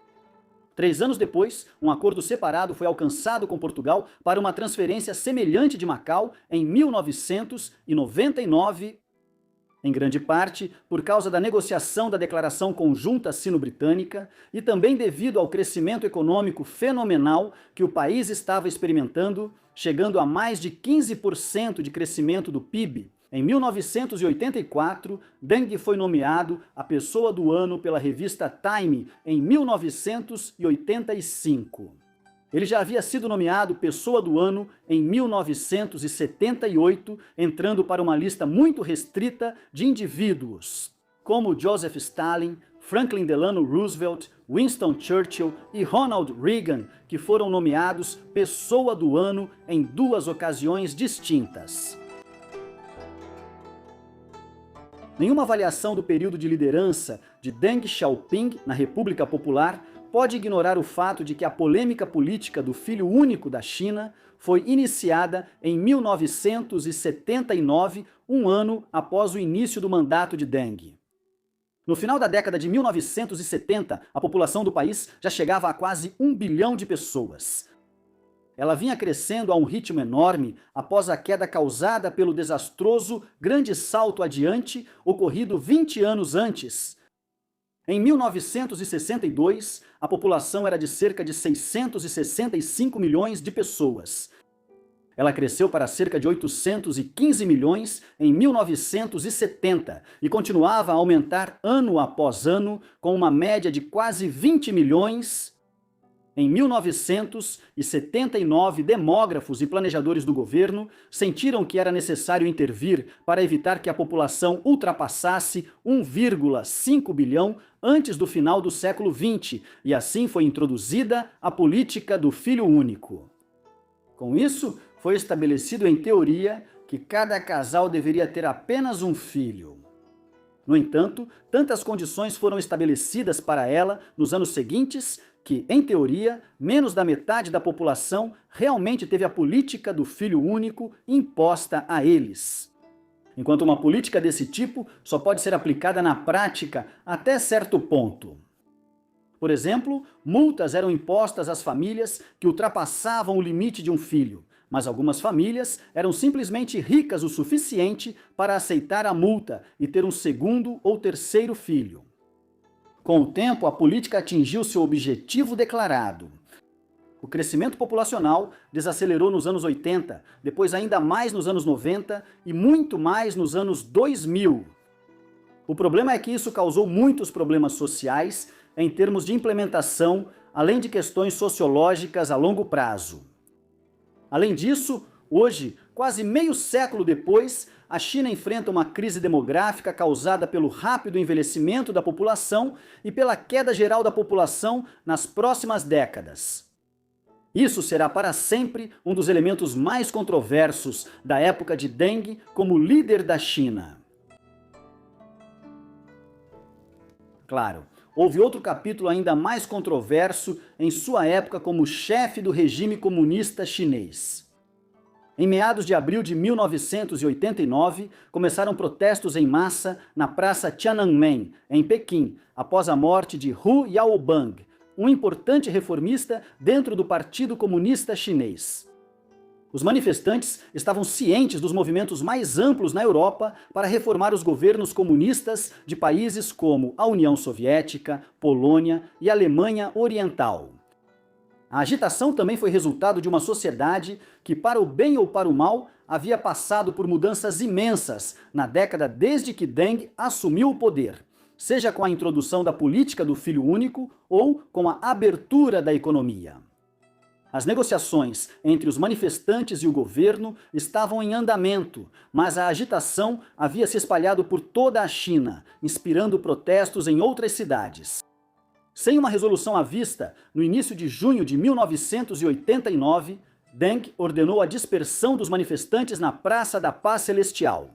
3 anos depois, um acordo separado foi alcançado com Portugal para uma transferência semelhante de Macau em 1999, em grande parte por causa da negociação da Declaração Conjunta Sino-Britânica e também devido ao crescimento econômico fenomenal que o país estava experimentando, chegando a mais de 15% de crescimento do PIB. Em 1984, Deng foi nomeado a Pessoa do Ano pela revista Time em 1985. Ele já havia sido nomeado Pessoa do Ano em 1978, entrando para uma lista muito restrita de indivíduos, como Joseph Stalin, Franklin Delano Roosevelt, Winston Churchill e Ronald Reagan, que foram nomeados Pessoa do Ano em 2 ocasiões distintas. Nenhuma avaliação do período de liderança de Deng Xiaoping na República Popular pode ignorar o fato de que a polêmica política do filho único da China foi iniciada em 1979, um ano após o início do mandato de Deng. No final da década de 1970, a população do país já chegava a quase 1 bilhão de pessoas. Ela vinha crescendo a um ritmo enorme após a queda causada pelo desastroso Grande Salto Adiante, ocorrido 20 anos antes. Em 1962, a população era de cerca de 665 milhões de pessoas. Ela cresceu para cerca de 815 milhões em 1970 e continuava a aumentar ano após ano, com uma média de quase 20 milhões. Em 1979, demógrafos e planejadores do governo sentiram que era necessário intervir para evitar que a população ultrapassasse 1,5 bilhão antes do final do século XX, e assim foi introduzida a política do filho único. Com isso, foi estabelecido em teoria que cada casal deveria ter apenas um filho. No entanto, tantas condições foram estabelecidas para ela nos anos seguintes que, em teoria, menos da metade da população realmente teve a política do filho único imposta a eles. Enquanto uma política desse tipo só pode ser aplicada na prática até certo ponto. Por exemplo, multas eram impostas às famílias que ultrapassavam o limite de um filho, mas algumas famílias eram simplesmente ricas o suficiente para aceitar a multa e ter um segundo ou terceiro filho. Com o tempo, a política atingiu seu objetivo declarado. O crescimento populacional desacelerou nos anos 80, depois ainda mais nos anos 90 e muito mais nos anos 2000. O problema é que isso causou muitos problemas sociais em termos de implementação, além de questões sociológicas a longo prazo. Além disso, hoje, quase meio século depois, a China enfrenta uma crise demográfica causada pelo rápido envelhecimento da população e pela queda geral da população nas próximas décadas. Isso será para sempre um dos elementos mais controversos da época de Deng como líder da China. Claro, houve outro capítulo ainda mais controverso em sua época como chefe do regime comunista chinês. Em meados de abril de 1989, começaram protestos em massa na Praça Tiananmen, em Pequim, após a morte de Hu Yaobang, um importante reformista dentro do Partido Comunista Chinês. Os manifestantes estavam cientes dos movimentos mais amplos na Europa para reformar os governos comunistas de países como a União Soviética, Polônia e Alemanha Oriental. A agitação também foi resultado de uma sociedade que, para o bem ou para o mal, havia passado por mudanças imensas na década desde que Deng assumiu o poder, seja com a introdução da política do filho único ou com a abertura da economia. As negociações entre os manifestantes e o governo estavam em andamento, mas a agitação havia se espalhado por toda a China, inspirando protestos em outras cidades. Sem uma resolução à vista, no início de junho de 1989, Deng ordenou a dispersão dos manifestantes na Praça da Paz Celestial.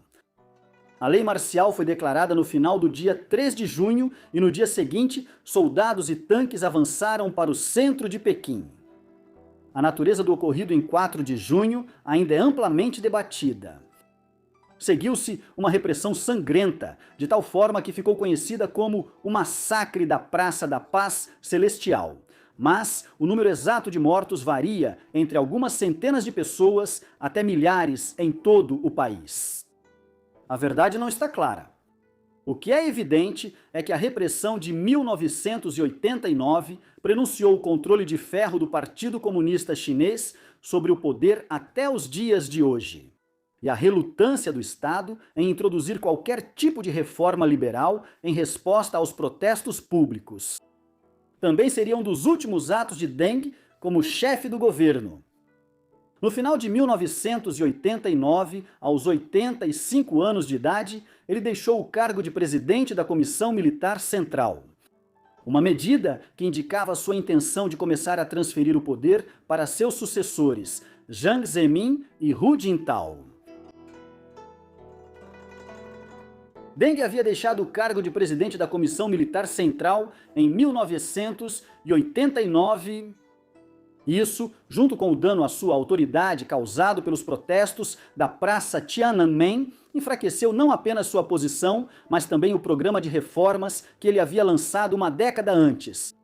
A lei marcial foi declarada no final do dia 3 de junho e no dia seguinte, soldados e tanques avançaram para o centro de Pequim. A natureza do ocorrido em 4 de junho ainda é amplamente debatida. Seguiu-se uma repressão sangrenta, de tal forma que ficou conhecida como o Massacre da Praça da Paz Celestial. Mas o número exato de mortos varia entre algumas centenas de pessoas até milhares em todo o país. A verdade não está clara. O que é evidente é que a repressão de 1989 prenunciou o controle de ferro do Partido Comunista Chinês sobre o poder até os dias de hoje. E a relutância do Estado em introduzir qualquer tipo de reforma liberal em resposta aos protestos públicos. Também seria um dos últimos atos de Deng como chefe do governo. No final de 1989, aos 85 anos de idade, ele deixou o cargo de presidente da Comissão Militar Central. Uma medida que indicava sua intenção de começar a transferir o poder para seus sucessores, Jiang Zemin e Hu Jintao. Deng havia deixado o cargo de presidente da Comissão Militar Central em 1989. Isso, junto com o dano à sua autoridade causado pelos protestos da Praça Tiananmen, enfraqueceu não apenas sua posição, mas também o programa de reformas que ele havia lançado uma década antes.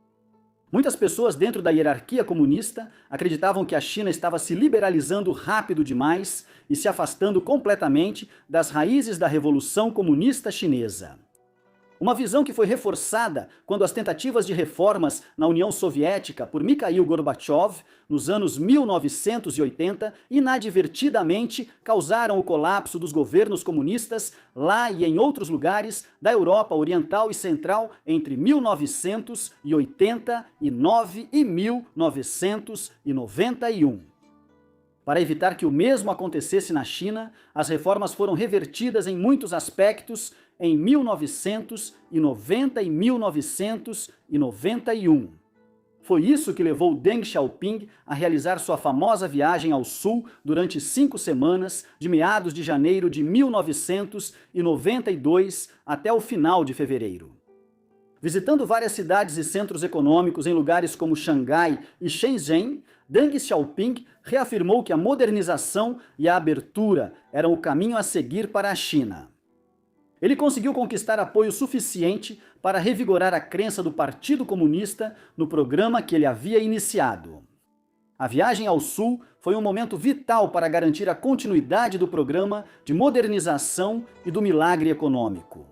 Muitas pessoas dentro da hierarquia comunista acreditavam que a China estava se liberalizando rápido demais e se afastando completamente das raízes da Revolução Comunista Chinesa. Uma visão que foi reforçada quando as tentativas de reformas na União Soviética por Mikhail Gorbachev, nos anos 1980, inadvertidamente causaram o colapso dos governos comunistas lá e em outros lugares da Europa Oriental e Central entre 1989 e 1991. Para evitar que o mesmo acontecesse na China, as reformas foram revertidas em muitos aspectos em 1990 e 1991. Foi isso que levou Deng Xiaoping a realizar sua famosa viagem ao sul durante 5 semanas, de meados de janeiro de 1992 até o final de fevereiro. Visitando várias cidades e centros econômicos em lugares como Xangai e Shenzhen, Deng Xiaoping reafirmou que a modernização e a abertura eram o caminho a seguir para a China. Ele conseguiu conquistar apoio suficiente para revigorar a crença do Partido Comunista no programa que ele havia iniciado. A viagem ao Sul foi um momento vital para garantir a continuidade do programa de modernização e do milagre econômico.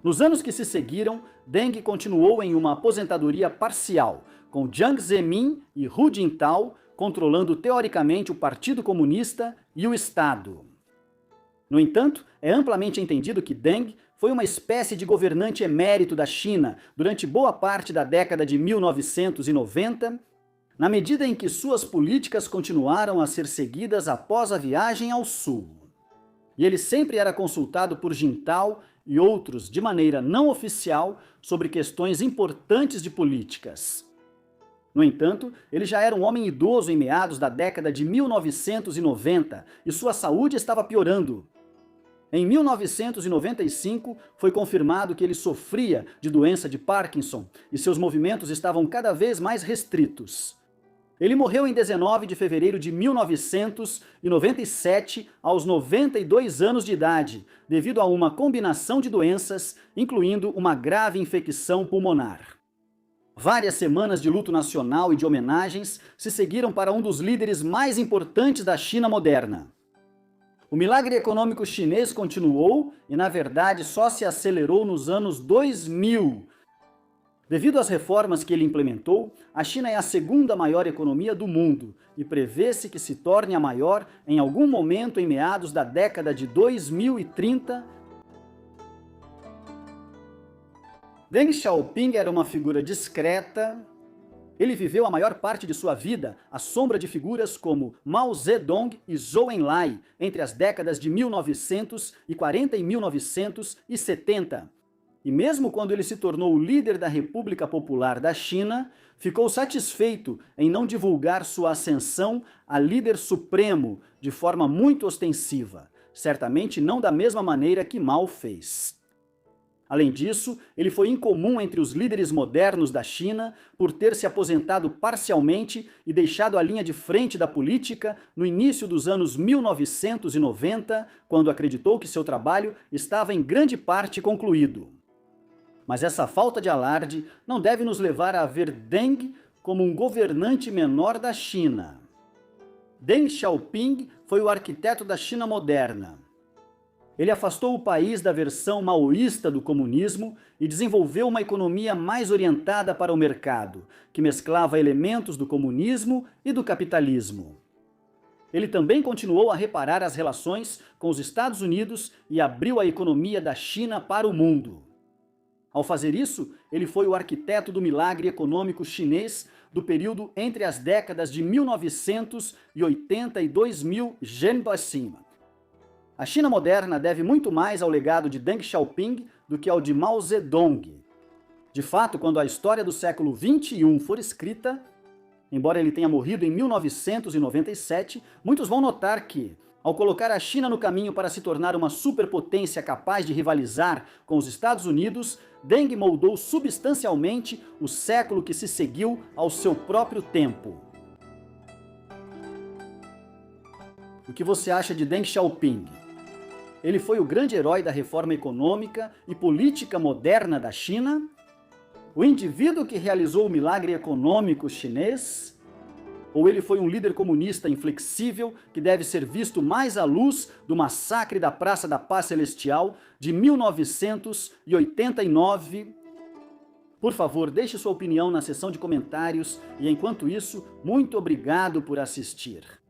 Nos anos que se seguiram, Deng continuou em uma aposentadoria parcial, com Jiang Zemin e Hu Jintao controlando teoricamente o Partido Comunista e o Estado. No entanto, é amplamente entendido que Deng foi uma espécie de governante emérito da China durante boa parte da década de 1990, na medida em que suas políticas continuaram a ser seguidas após a viagem ao Sul. E ele sempre era consultado por Jintao e outros de maneira não oficial sobre questões importantes de políticas. No entanto, ele já era um homem idoso em meados da década de 1990 e sua saúde estava piorando. Em 1995, foi confirmado que ele sofria de doença de Parkinson e seus movimentos estavam cada vez mais restritos. Ele morreu em 19 de fevereiro de 1997, aos 92 anos de idade, devido a uma combinação de doenças, incluindo uma grave infecção pulmonar. Várias semanas de luto nacional e de homenagens se seguiram para um dos líderes mais importantes da China moderna. O milagre econômico chinês continuou e, na verdade, só se acelerou nos anos 2000. Devido às reformas que ele implementou, a China é a segunda maior economia do mundo e prevê-se que se torne a maior em algum momento em meados da década de 2030. Deng Xiaoping era uma figura discreta. Ele viveu a maior parte de sua vida à sombra de figuras como Mao Zedong e Zhou Enlai, entre as décadas de 1940 e 1970. E mesmo quando ele se tornou o líder da República Popular da China, ficou satisfeito em não divulgar sua ascensão a líder supremo de forma muito ostensiva, certamente não da mesma maneira que Mao fez. Além disso, ele foi incomum entre os líderes modernos da China por ter se aposentado parcialmente e deixado a linha de frente da política no início dos anos 1990, quando acreditou que seu trabalho estava em grande parte concluído. Mas essa falta de alarde não deve nos levar a ver Deng como um governante menor da China. Deng Xiaoping foi o arquiteto da China moderna. Ele afastou o país da versão maoísta do comunismo e desenvolveu uma economia mais orientada para o mercado, que mesclava elementos do comunismo e do capitalismo. Ele também continuou a reparar as relações com os Estados Unidos e abriu a economia da China para o mundo. Ao fazer isso, ele foi o arquiteto do milagre econômico chinês do período entre as décadas de 1980 e 2000 Zhenbo acima. A China moderna deve muito mais ao legado de Deng Xiaoping do que ao de Mao Zedong. De fato, quando a história do século XXI for escrita, embora ele tenha morrido em 1997, muitos vão notar que, ao colocar a China no caminho para se tornar uma superpotência capaz de rivalizar com os Estados Unidos, Deng moldou substancialmente o século que se seguiu ao seu próprio tempo. O que você acha de Deng Xiaoping? Ele foi o grande herói da reforma econômica e política moderna da China? O indivíduo que realizou o milagre econômico chinês? Ou ele foi um líder comunista inflexível que deve ser visto mais à luz do massacre da Praça da Paz Celestial de 1989? Por favor, deixe sua opinião na seção de comentários e, enquanto isso, muito obrigado por assistir.